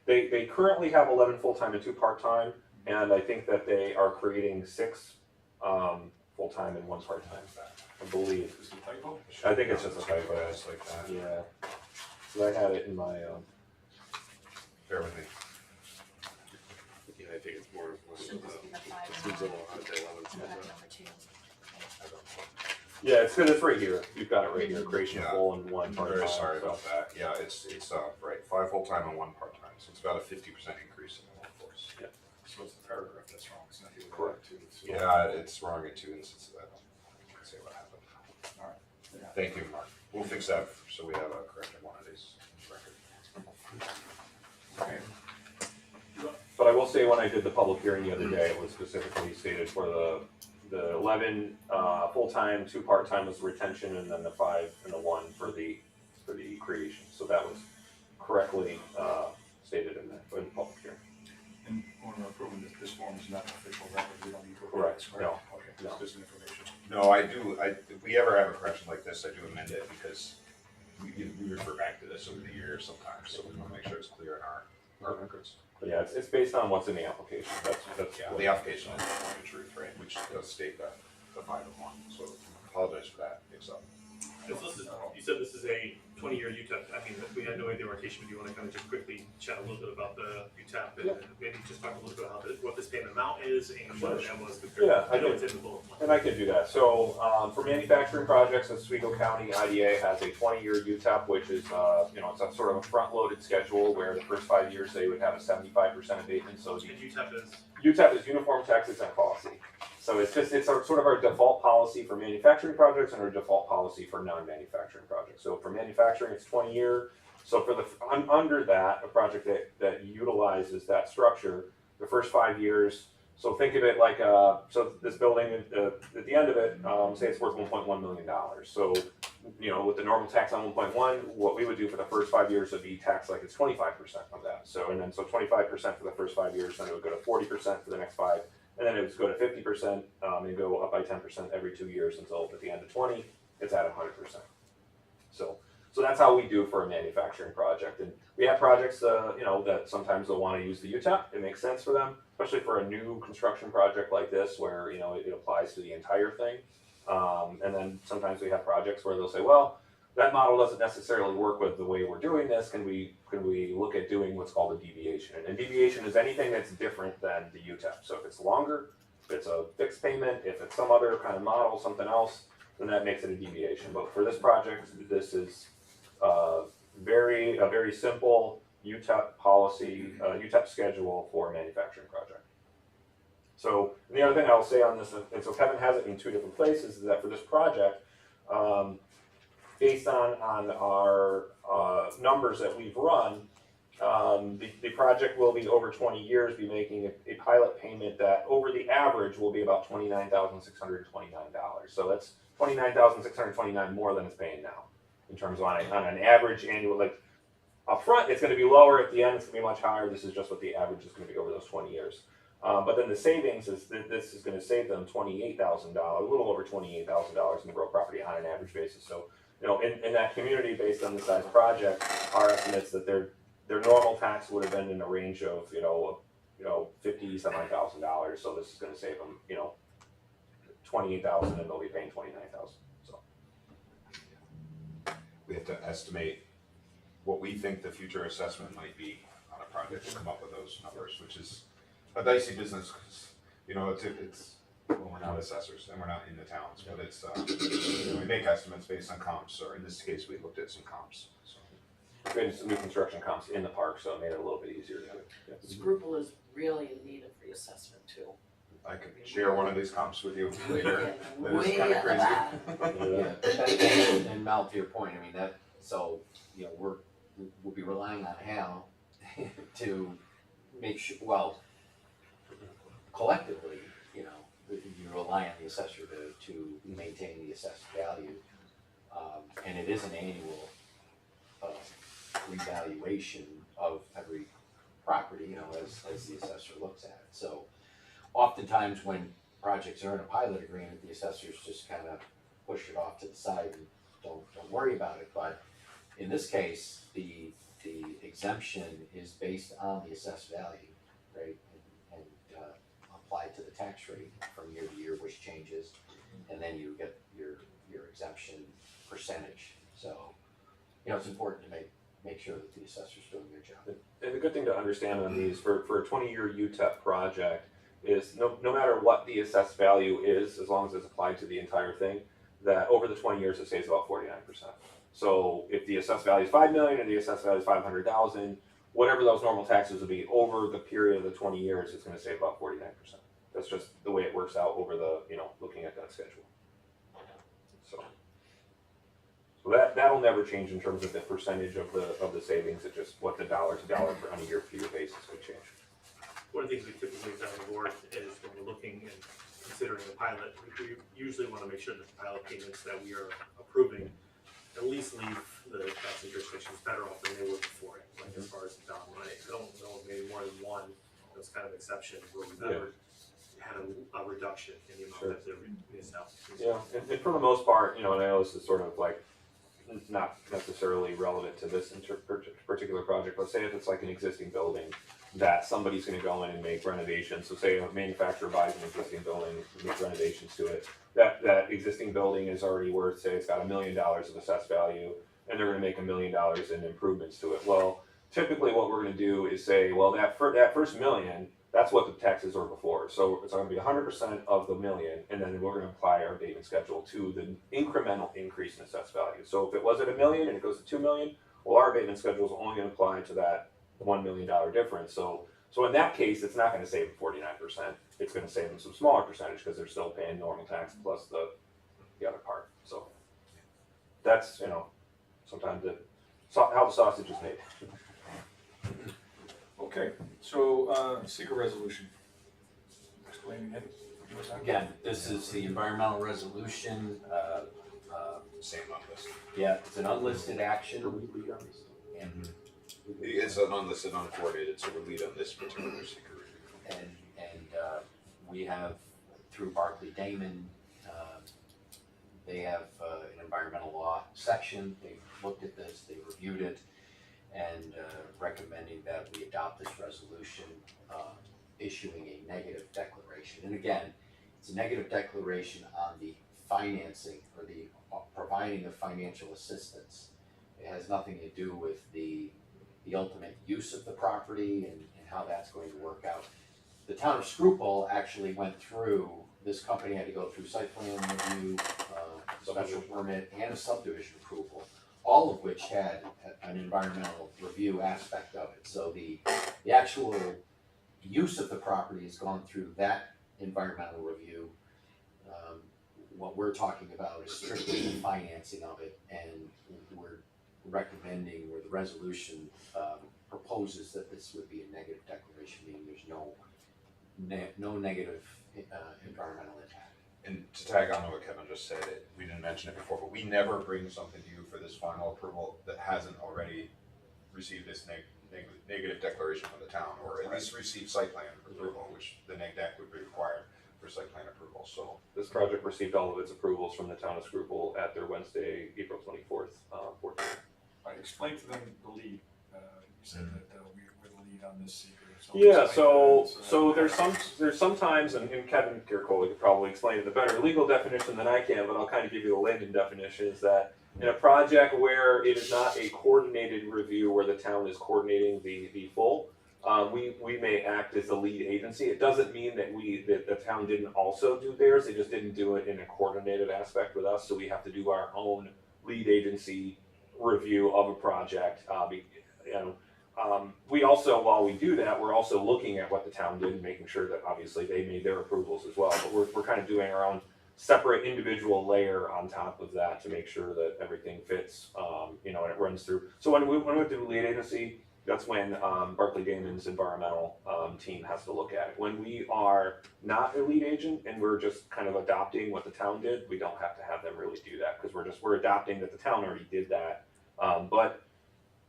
S7: they currently have 11 full-time and 2 part-time, and I think that they are creating 6 full-time and 1 part-time. I believe.
S3: Is it a typo?
S7: I think it's just a typo.
S2: It's like that.
S7: Yeah. So I had it in my
S2: Bear with me.
S1: Yeah, I think it's more,
S6: Should just be the 5
S1: it
S6: and
S1: seems a
S6: 1.
S1: little odd, the 11
S6: And
S1: seems
S6: then
S1: odd.
S6: number 2.
S7: yeah, it's good. It's right here. You've got it right here. Creation of
S2: Yeah.
S7: full and 1
S2: I'm
S7: part-time.
S2: very sorry
S7: so.
S2: about that. Yeah, it's right, 5 full-time and 1 part-time, so it's about a 50% increase in the workforce.
S3: So it's the paragraph that's wrong, it's not the other
S7: Correct.
S3: two. It's-
S2: Yeah, it's wrong in 2 instances. I don't say what happened.
S3: Alright. Yeah.
S2: Thank you, Mark. We'll fix that so we have a corrected one of these record.
S3: Okay.
S7: But I will say, when I did the public hearing the other day, it was specifically stated for the 11 full-time, 2 part-time was retention, and then the 5 and the 1 for the creation. So that was correctly stated in the public hearing.
S3: And we're approving that this form is not an official record, we don't need to. approve
S7: Correct.
S3: this,
S7: No.
S3: Okay,
S7: No.
S3: it's just information.
S2: No, if we ever have a correction like this, I do amend it because we refer back to this over the years sometimes, so we want to make sure it's clear in our records.
S7: But yeah, it's based on what's in the application. That's
S2: Yeah,
S7: what-
S2: the application is the truth, right, which does state that, the 5 and 1, so apologize for that mix-up.
S4: You said this is a 20-year UTEP. I mean, we had no idea demarcation. Do you want to kind of just quickly chat a little bit about the UTEP and maybe just talk a little bit about what this payment amount is and what that was compared
S7: Yeah,
S4: to,
S7: I
S4: I know
S7: do.
S4: it's in the bullet point.
S7: And I can do that. So for manufacturing projects, Oswego County IDA has a 20-year UTEP, which is it's a sort of a front-loaded schedule where the first 5 years they would have a 75% abatement. So
S4: And UTEP is,
S7: UTEP is Uniform Tax Exempt Policy. So it's sort of our default policy for manufacturing projects and our default policy for non-manufacturing projects. So for manufacturing, it's 20-year. So for the under that, a project that utilizes that structure, the first 5 years. So think of it like so this building at the end of it, say it's worth $1.1 million. So with the normal tax on 1.1, what we would do for the first 5 years would be taxed like it's 25% of that. So 25% for the first 5 years, then it would go to 40% for the next 5. And then it would go to 50% and go up by 10% every 2 years until at the end of 20, it's at 100%. So that's how we do for a manufacturing project. And we have projects, that sometimes they'll want to use the UTEP. It makes sense for them, especially for a new construction project like this where, it applies to the entire thing. And then sometimes we have projects where they'll say, well, that model doesn't necessarily work with the way we're doing this. Can we look at doing what's called a deviation? And deviation is anything that's different than the UTEP. So if it's longer, if it's a fixed payment, if it's some other kind of model, something else, then that makes it a deviation. But for this project, this is a very simple UTEP policy, UTEP schedule for a manufacturing project. So the other thing I'll say on this, and so Kevin has it in 2 different places, is that for this project, based on our numbers that we've run, The project will be over 20 years, be making a pilot payment that over the average will be about $29,629. So that's $29,629 more than it's paying now in terms of on an average annual, like up front, it's going to be lower, at the end, it's going to be much higher. This is just what the average is going to be over those 20 years. But then the savings is that this is going to save them $28,000, a little over $28,000 in the real property on an average basis. So, you know, in that community, based on the size project, our estimates that their normal tax would have been in the range of, you know, $50,000. So this is going to save them, you know, $28,000, and they'll be paying $29,000. So
S2: We have to estimate what we think the future assessment might be on a project to come up with those numbers, which is a dicey business, 'cause, you know, it's, well, we're not assessors and we're not in the towns, but it's, you know, we make estimates based on comps, or in this case, we looked at some comps, so.
S7: we had some new construction comps in the park, so it made it a little bit easier to do. Yeah.
S5: Scruple is really in need of reassessment too.
S2: I could share one of these comps with you later.
S5: And
S2: That is
S5: way
S2: kinda
S5: at the
S2: crazy.
S5: back.
S8: Yeah, and Mel, to your point, I mean, that, so, you know, we'll be relying on Hal to make sure, well, collectively, you know, you rely on the assessor to maintain the assessed value. And it is an annual revaluation of every property, you know, as the assessor looks at it. So oftentimes when projects are in a pilot agreement, the assessors just kind of push it off to the side and don't worry about it. But in this case, the exemption is based on the assessed value, right? And applied to the tax rate from year to year, which changes, and then you get your exemption percentage. So, you know, it's important to make sure that the assessor's doing their job.
S7: And the good thing to understand on these, for a 20-year UTEP project, is no matter what the assessed value is, as long as it's applied to the entire thing, that over the 20 years it saves about 49%. So if the assessed value is $5 million and the assessed value is $500,000, whatever those normal taxes would be over the period of the 20 years, it's going to save about 49%. That's just the way it works out over the, you know, looking at that schedule. So that'll never change in terms of the percentage of the savings. It's just what the dollar to dollar on a year-to-year basis could change.
S4: One of the things we typically do on the board is when we're looking and considering a pilot, we usually want to make sure that the pilot payments that we are approving at least leave the tax and jurisdictions better off than they were before it, like as far as the dollar money. I don't know of maybe more than one, those kind of exception where we've ever had a reduction in the amount that the municipalities.
S7: Yeah, and for the most part, you know, and I know this is sort of like not necessarily relevant to this particular project, but say if it's like an existing building that somebody's going to go in and make renovations. So say a manufacturer buys an existing building, make renovations to it. That existing building is already worth, say it's got $1 million of assessed value, and they're going to make $1 million in improvements to it. Well, typically what we're going to do is say, well, that first $1 million, that's what the taxes were before. So it's going to be 100% of the $1 million, and then we're going to apply our abatement schedule to the incremental increase in assessed value. So if it was at $1 million and it goes to $2 million, well, our abatement schedule is only going to apply to that $1 million difference. So in that case, it's not going to save them 49%. It's going to save them some smaller percentage because they're still paying normal tax plus the other part. So that's, you know, sometimes how the sausage is made.
S3: Okay, so, seeker resolution. Explaining it.
S8: Again, this is the environmental resolution,
S2: Same on this.
S8: yeah, it's an unlisted action. And
S2: It's an unlisted, uncoordinated, so we lead on this particular secret review.
S8: and we have, through Barclay Damon, they have an environmental law section. They've looked at this, they reviewed it, and recommending that we adopt this resolution, issuing a negative declaration. And again, it's a negative declaration on the financing or the providing of financial assistance. It has nothing to do with the ultimate use of the property and how that's going to work out. The town of Scruple actually went through, this company had to go through site plan review, special permit, and a subdivision approval, all of which had an environmental review aspect of it. So the actual use of the property has gone through that environmental review. What we're talking about is strictly the financing of it, and we're recommending, or the resolution proposes that this would be a negative declaration, meaning there's no negative environmental impact.
S2: And to tag on to what Kevin just said, we didn't mention it before, but we never bring something to you for this final approval that hasn't already received this negative declaration from the town, or at least received site plan approval, which the neg deck would be required for site plan approval, so.
S7: This project received all of its approvals from the town of Schuylkill at their Wednesday, April 24th, board meeting.
S3: All right, explain to them the lead, you said that we're the lead on this secret.
S7: Yeah, so there's sometimes, and Kevin Kirkole could probably explain it the better legal definition than I can, but I'll kind of give you the layman definition, is that in a project where it is not a coordinated review where the town is coordinating the full, we may act as the lead agency. It doesn't mean that the town didn't also do theirs, they just didn't do it in a coordinated aspect with us, so we have to do our own lead agency review of a project. We also, while we do that, we're also looking at what the town did and making sure that obviously they made their approvals as well, but we're kind of doing our own separate individual layer on top of that to make sure that everything fits, and it runs through. So when we do lead agency, that's when Barclay Damon's environmental team has to look at it. When we are not a lead agent and we're just kind of adopting what the town did, we don't have to have them really do that because we're adopting that the town already did that. But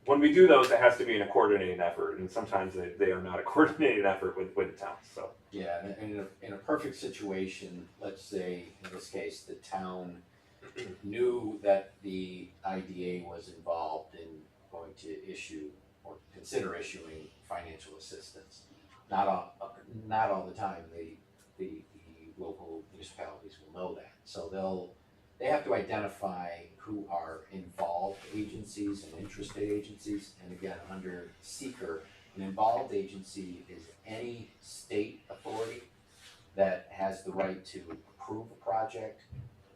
S7: when we do those, it has to be in a coordinated effort, and sometimes they are not a coordinated effort with the town. So
S8: Yeah, and in a perfect situation, let's say in this case, the town knew that the IDA was involved in going to issue or consider issuing financial assistance. Not all the time the local municipalities will know that, so they have to identify who are involved agencies and interested agencies. And again, under seeker, an involved agency is any state authority that has the right to approve a project,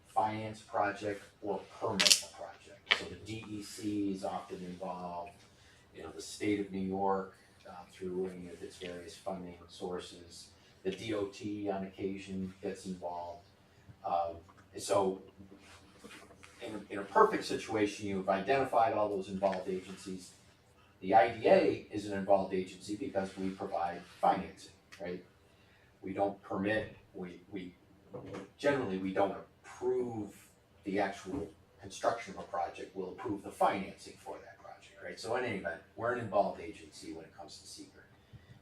S8: finance a project, or permit a project. So the DEC is often involved, the state of New York through any of its various funding sources. The DOT on occasion gets involved. So in a perfect situation, you've identified all those involved agencies. The IDA is an involved agency because we provide financing, right? We don't permit, we generally don't approve the actual construction of a project, we'll approve the financing for that project, right? So in any event, we're an involved agency when it comes to seeker.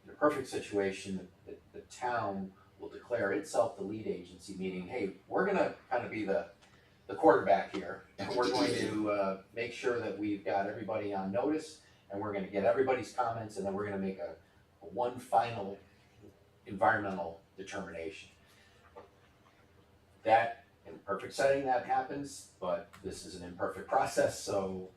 S8: In a perfect situation, the town will declare itself the lead agency, meaning, hey, we're gonna kind of be the quarterback here, and we're going to make sure that we've got everybody on notice, and we're gonna get everybody's comments, and then we're gonna make a one final environmental determination. That, in a perfect setting, that happens, but this is an imperfect process, so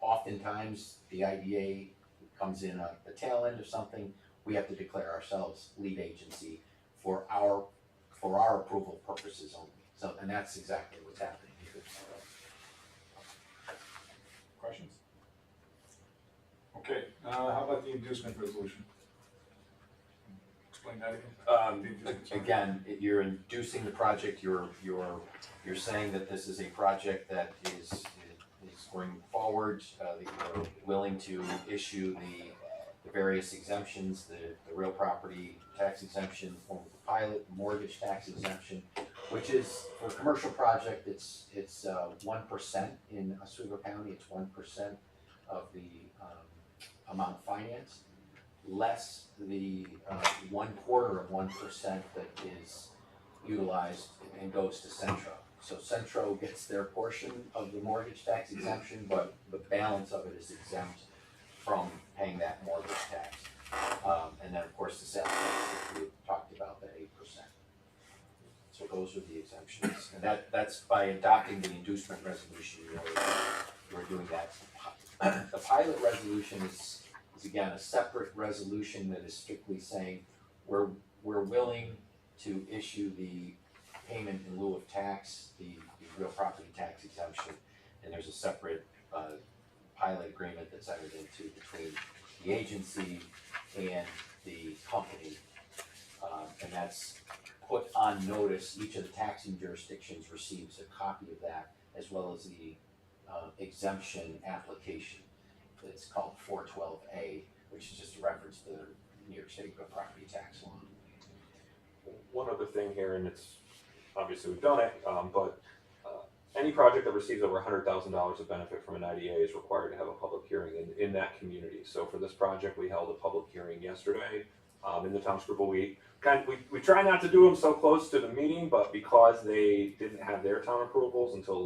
S8: oftentimes the IDA comes in at the tail end of something. We have to declare ourselves lead agency for our approval purposes only. So, and that's exactly what's happening here.
S3: Questions? Okay, how about the inducement resolution? Explain that again.
S8: Again, you're inducing the project, you're saying that this is a project that is going forward, that you're willing to issue the various exemptions, the real property tax exemption, form of the pilot, mortgage tax exemption, which is, for a commercial project, it's 1% in Oswego County, it's 1% of the amount financed, less the 1/4 of 1% that is utilized and goes to Centro. So Centro gets their portion of the mortgage tax exemption, but the balance of it is exempt from paying that mortgage tax. And then, of course, the sales tax, which we talked about, that 8%. So those are the exemptions, and that's by adopting the inducement resolution, you're doing that. The pilot resolution is again a separate resolution that is strictly saying we're willing to issue the payment in lieu of tax, the real property tax exemption, and there's a separate pilot agreement that's entered into between the agency and the company, and that's put on notice. Each of the taxing jurisdictions receives a copy of that, as well as the exemption application. it's called 412A, which is just a reference to the New York City property tax law.
S7: One other thing here, and it's, obviously we've done it, but any project that receives over $100,000 of benefit from an IDA is required to have a public hearing in that community. So for this project, we held a public hearing yesterday in the town of Scribble. We try not to do them so close to the meeting, but because they didn't have their town approvals until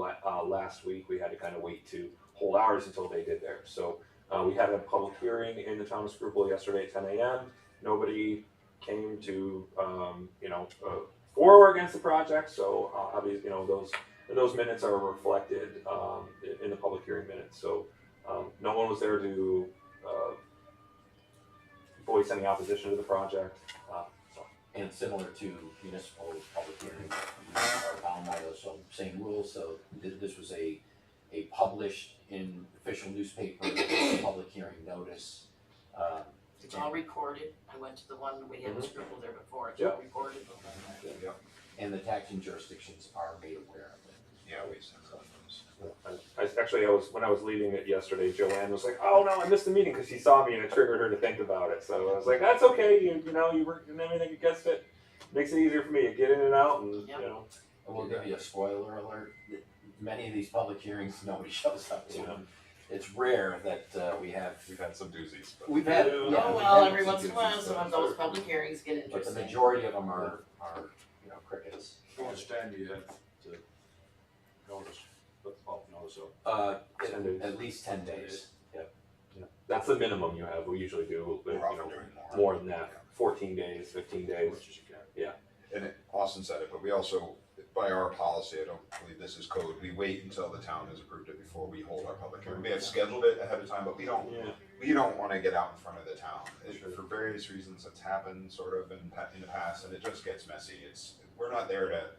S7: last week, we had to kind of wait to hold ours until they did theirs. So we had a public hearing in the town of Scribble yesterday at 10 a.m. Nobody came to, for or against the project. So obviously, those minutes are reflected in the public hearing minutes. So no one was there to voice any opposition to the project.
S8: And similar to municipal public hearings, you are bound by those same rules, so this was a published in official newspaper, public hearing notice.
S5: It's all recorded. I went to the one we had Scribble there before. It's all recorded.
S8: And the taxing jurisdictions are made aware of it.
S2: Yeah, we sent those.
S7: When I was leaving it yesterday, Joanne was like, "Oh no, I missed the meeting," because she saw me and it triggered her to think about it. So I was like, "That's okay. You worked and everything against it. Makes it easier for me to get in and out, and
S8: And we'll give you a spoiler alert. Many of these public hearings, nobody shows up to them. It's rare that we've had
S2: some doozies, but.
S8: We've had.
S5: Oh,
S8: we've
S5: well,
S8: had
S5: every
S8: some
S5: once in a while,
S8: doozies,
S5: some of
S8: but-
S5: those public hearings get
S8: But the
S5: interesting.
S8: majority of them are crickets.
S10: How much time do you have to notice, put the public notice up?
S7: 10 days.
S8: At least 10 days.
S7: That's the minimum you have. We usually do
S2: We're often doing
S7: more than that. 14 days, 15 days.
S10: As much as you can.
S2: And Austin said it, but we also, by our policy, I don't believe this is code, we wait until the town has approved it before we hold our public hearing. We have scheduled it ahead of time, but we don't wanna get out in front of the town. For various reasons, it's happened sort of in the past, and it just gets messy. We're not there to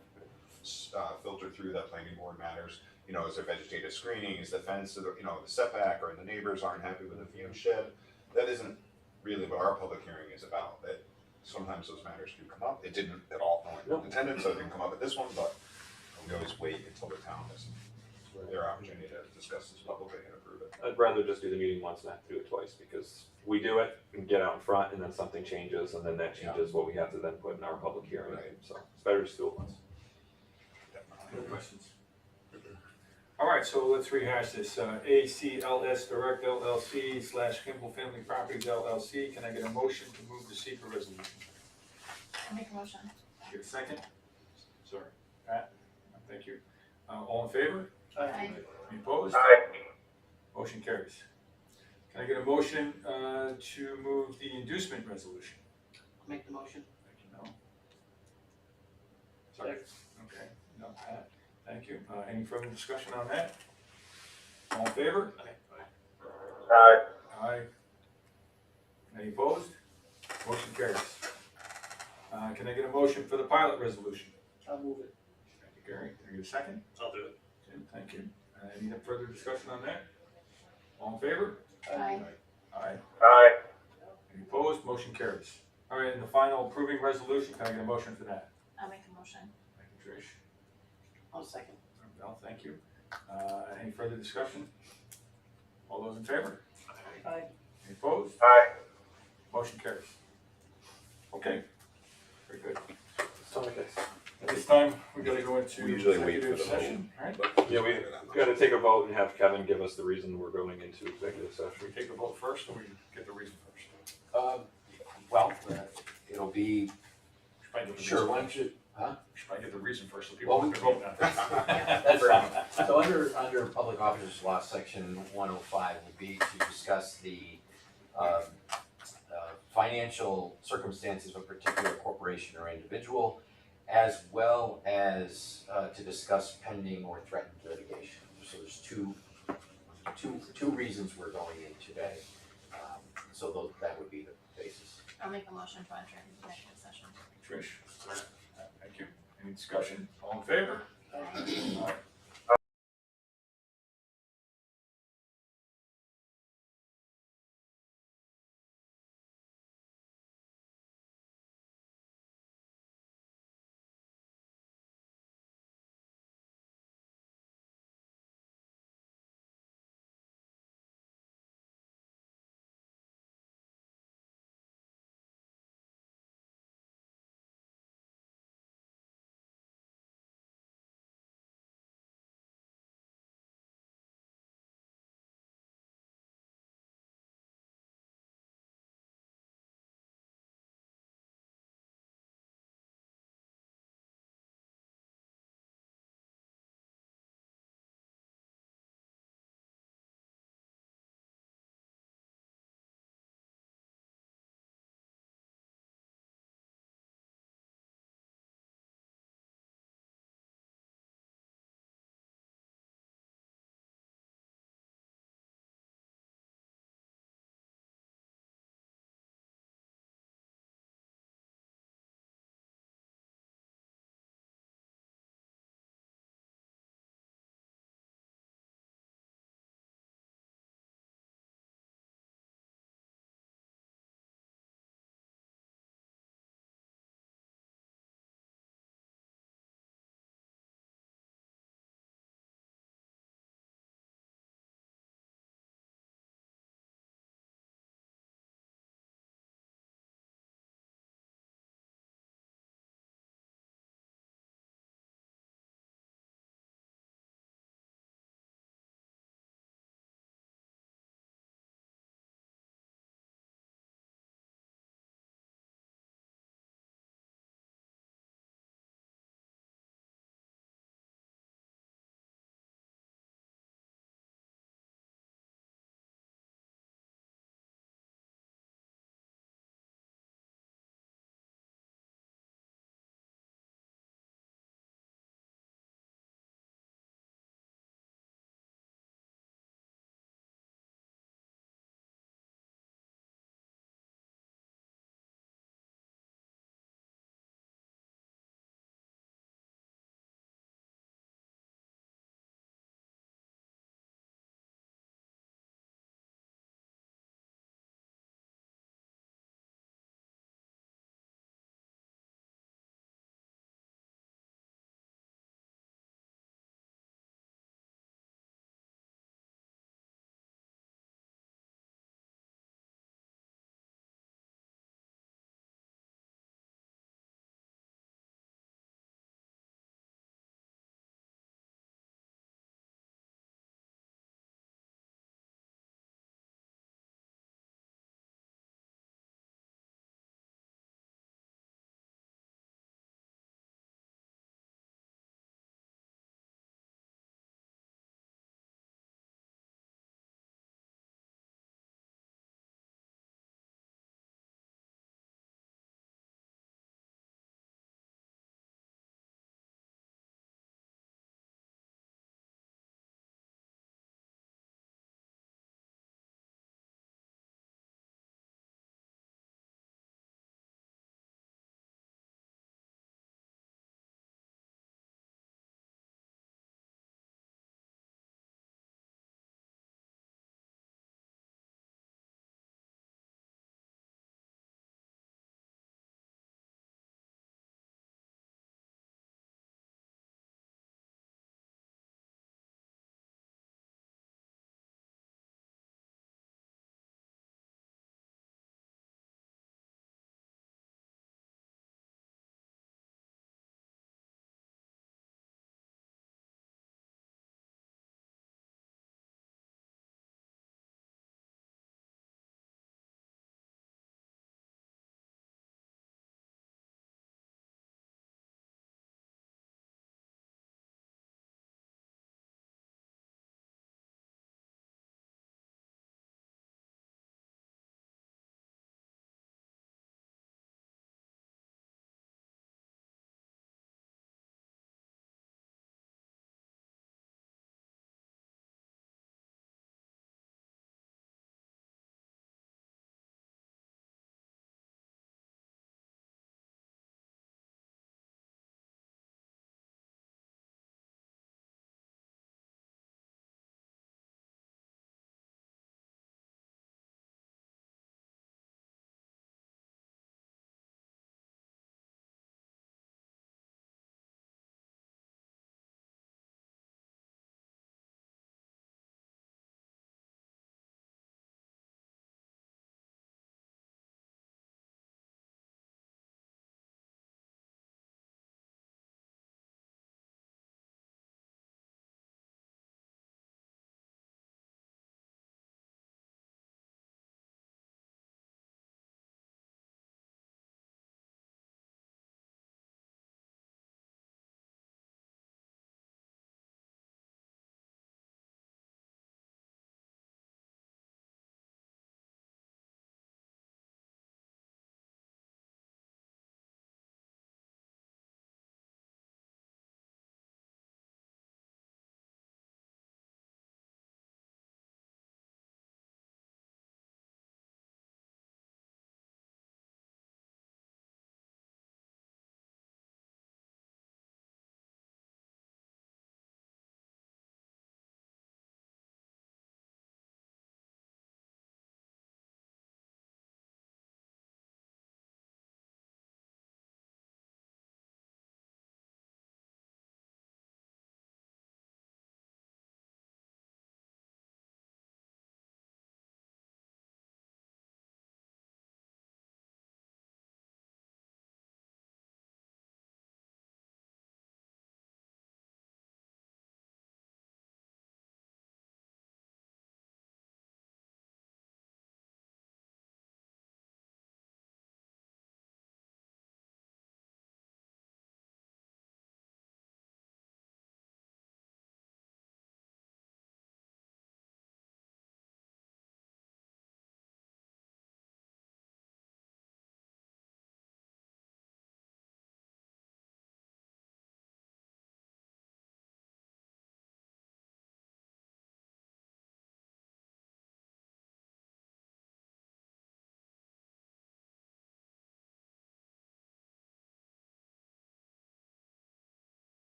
S2: filter through that planning board matters. Is there vegetative screening, is the fence, the setback, or the neighbors aren't happy with the fume shed? That isn't really what our public hearing is about. That sometimes those matters do come up. It didn't at all, no attendance, so it didn't come up at this one, but we always wait until the town has their opportunity to discuss this publicly and approve it.
S7: I'd rather just do the meeting once and not do it twice, because we do it and get out in front, and then something changes, and then that changes what we have to then put in our public hearing.
S2: Right.
S7: So it's better to do it once.
S3: Any questions? All right, so let's rehash this. ACLS Direct LLC / Kimball Family Properties LLC. Can I get a motion to move the secret resolution?
S6: I'll make a motion.
S3: Get a second? Sorry, Pat? Thank you. All in favor?
S6: Aye.
S3: Any opposed?
S9: Aye.
S3: Motion carries. Can I get a motion to move the inducement resolution?
S5: Make the motion.
S3: Thank you, Mel. Sorry. Okay, no, Pat, thank you. Any further discussion on that? All in favor?
S9: Aye.
S3: Aye. Any opposed? Motion carries. Can I get a motion for the pilot resolution?
S5: I'll move it.
S3: Thank you, Gary. Can I get a second?
S4: I'll do it.
S3: Jim, thank you. Any further discussion on that? All in favor?
S6: Aye.
S3: Aye.
S9: Aye.
S3: Any opposed? Motion carries. All right, and the final approving resolution, can I get a motion for that?
S6: I'll make a motion.
S3: Thank you, Trish.
S5: I'll second.
S3: Mel, thank you. Any further discussion? All those in favor?
S5: Aye.
S3: Any opposed?
S9: Aye.
S3: Motion carries. Okay, very good.
S7: So
S3: At this time, we gotta go into
S2: We usually wait for
S3: executive
S2: the vote.
S3: session, right?
S7: yeah, we got to take a vote and have Kevin give us the reason we're going into executive
S3: Should
S7: session.
S3: we take the vote first, or we get the reason first?
S8: Well, it'll be,
S3: We should probably get the
S8: sure,
S3: reason
S8: why
S3: first.
S8: don't you, huh?
S3: We should probably get the reason first, so people
S8: Well,
S3: can vote now.
S8: That's fine. So under Public Officers Law, Section 105 would be to discuss the financial circumstances of a particular corporation or individual, as well as to discuss pending or threatened litigation. So there's two reasons we're going in today. So that would be the basis.
S6: I'll make a motion to enter into executive session.
S3: Trish? Thank you. Any discussion? All in favor?
S6: Aye.
S3: All right.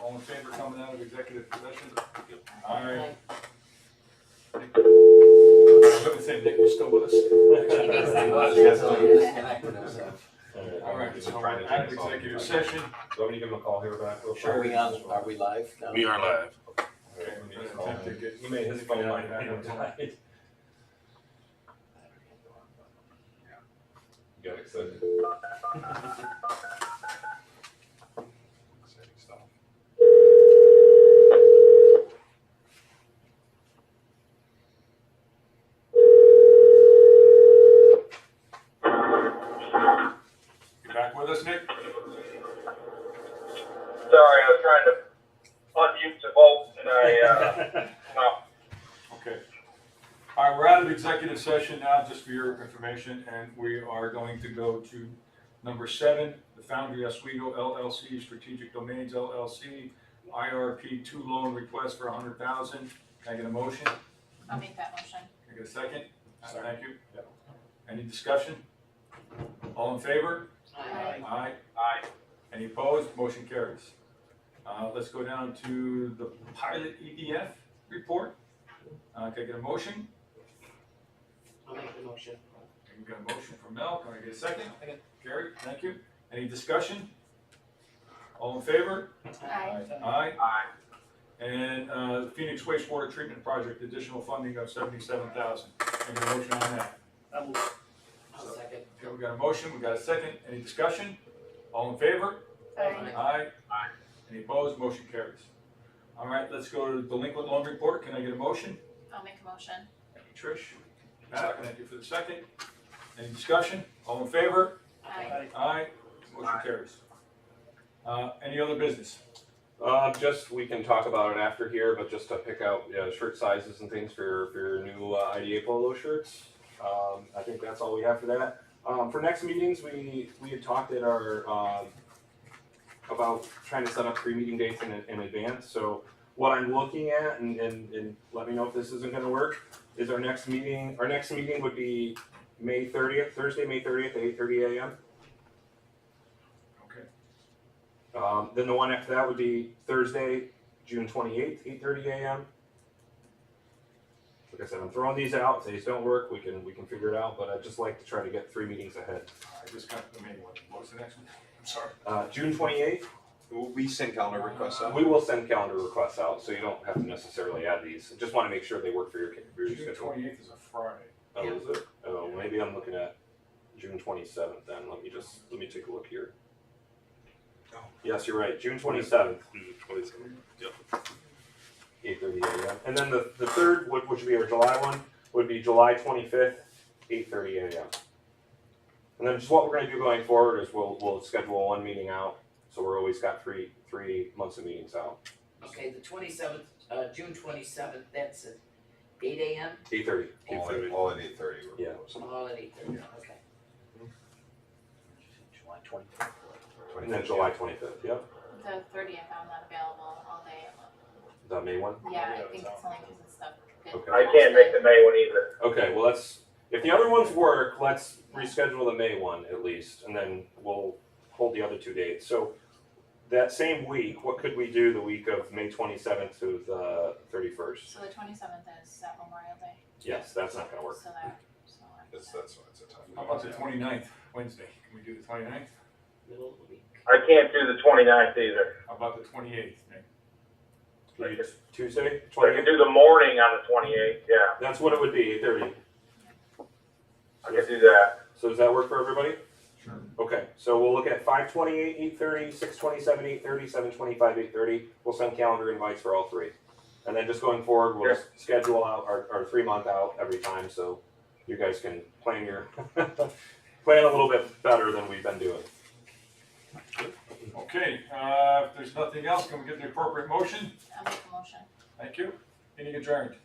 S3: all in favor coming out of executive session? Aye. I was gonna say, Nick, you still with us?
S6: He makes that motion.
S2: Yes,
S8: So he disconnected himself.
S3: All right, so we're
S2: Trying to
S3: out of
S2: take us off.
S3: executive session.
S7: Do you want me to give him a call here back? real quick?
S8: Are we on, are we live now?
S1: We are live.
S3: Okay, we're gonna attempt to get.
S7: He made his phone line back up tonight. Got excited.
S2: Exciting stuff.
S3: You back with us, Nick?
S9: Sorry, I was trying to unmute to vote and I, no.
S3: Okay. All right, we're out of executive session now, just for your information, and we are going to go to number 7, the Foundry Oswego LLC, Strategic Domains LLC, IRP 2 loan request for $100,000. Can I get a motion? Can
S6: I'll make that motion.
S3: I get a second? Thank you. Any discussion? All in favor?
S5: Aye.
S3: Aye.
S9: Aye.
S3: Any opposed? Motion carries. Let's go down to the pilot EDF report. Can I get a motion?
S5: I'll make the motion.
S3: We've got a motion from Mel. Can I get a second? Gary, thank you. Any discussion? All in favor?
S6: Aye.
S3: Aye.
S9: Aye.
S3: And Phoenix wastewater treatment project, additional funding of $77,000. Can I get a motion on that?
S5: I'll second.
S3: Okay, we got a motion, we got a second. Any discussion? All in favor?
S6: Aye.
S3: Aye.
S9: Aye.
S3: Any opposed? Motion carries. All right, let's go to the delinquent loan report. Can I get a motion?
S6: I'll make a motion.
S3: Thank you, Trish. Pat, thank you for the second. Any discussion? All in favor?
S6: Aye.
S3: Aye. Motion carries. Any other business?
S7: Just, we can talk about it after here, but just to pick out shirt sizes and things for your new IDA polo shirts. I think that's all we have for that. For next meetings, we had talked at our, about trying to set up 3 meeting dates in advance. So what I'm looking at, and let me know if this isn't gonna work, is our next meeting would be May 30th, Thursday, May 30th, at 8:30 a.m.
S3: Okay.
S7: Then the one after that would be Thursday, June 28th, 8:30 a.m. Like I said, I'm throwing these out. If these don't work, we can figure it out. But I'd just like to try to get 3 meetings ahead.
S3: I just got the main one. What was the next one? I'm sorry.
S7: June 28th,
S2: Will we send calendar requests out?
S7: we will send calendar requests out, so you don't have to necessarily add these. Just want to make sure they work for your
S3: June
S7: schedule.
S3: 28th is a Friday.
S7: Oh, is it? Oh, maybe I'm looking at June 27th then. Let me take a look here.
S2: Oh.
S7: Yes, you're right. June 27th.
S1: 27. Yep.
S7: 8:30 a.m. And then the third, which would be our July one, would be July 25th, 8:30 a.m. And then just what we're going to do going forward is we'll schedule 1 meeting out, so we're always got three months of meetings out.
S5: Okay, the 27th, June 27th, that's at 8 a.m.?
S7: 8:30.
S2: All at 8:30.
S7: Yeah.
S5: All at 8:30, okay.
S8: July 25th.
S7: And then July 25th. Yep.
S6: The 30th, I'm not available all day.
S7: The May one.
S6: Yeah, I think it's only because it's stuff.
S7: Okay.
S9: I can't make the May one either.
S7: Okay. Well, if the other ones work, let's reschedule the May one at least, and then we'll hold the other 2 dates. So that same week, what could we do the week of May 27th to the 31st?
S6: So the 27th is Memorial Day.
S7: Yes, that's not going to work.
S6: So that,
S2: That's a tough.
S3: How about the 29th, Wednesday? Can we do the 29th?
S5: Middle of the week.
S9: I can't do the 29th either.
S3: How about the 28th, Nick?
S7: Can you do Tuesday,
S9: So I
S7: 28th?
S9: can do the morning on the 28th, yeah,
S7: That's what it would be, 8:30.
S9: I can do that.
S7: So does that work for everybody?
S3: Sure.
S7: Okay, so we'll look at 5:28, 8:30, 6:27, 8:30, 7:25, 8:30. We'll send calendar invites for all 3. And then just going forward, we'll just schedule out our 3 month out every time, so you guys can plan plan a little bit better than we've been doing.
S3: Okay, if there's nothing else, can we get the appropriate motion?
S6: I'll make a motion.
S3: Thank you. Meeting adjourned.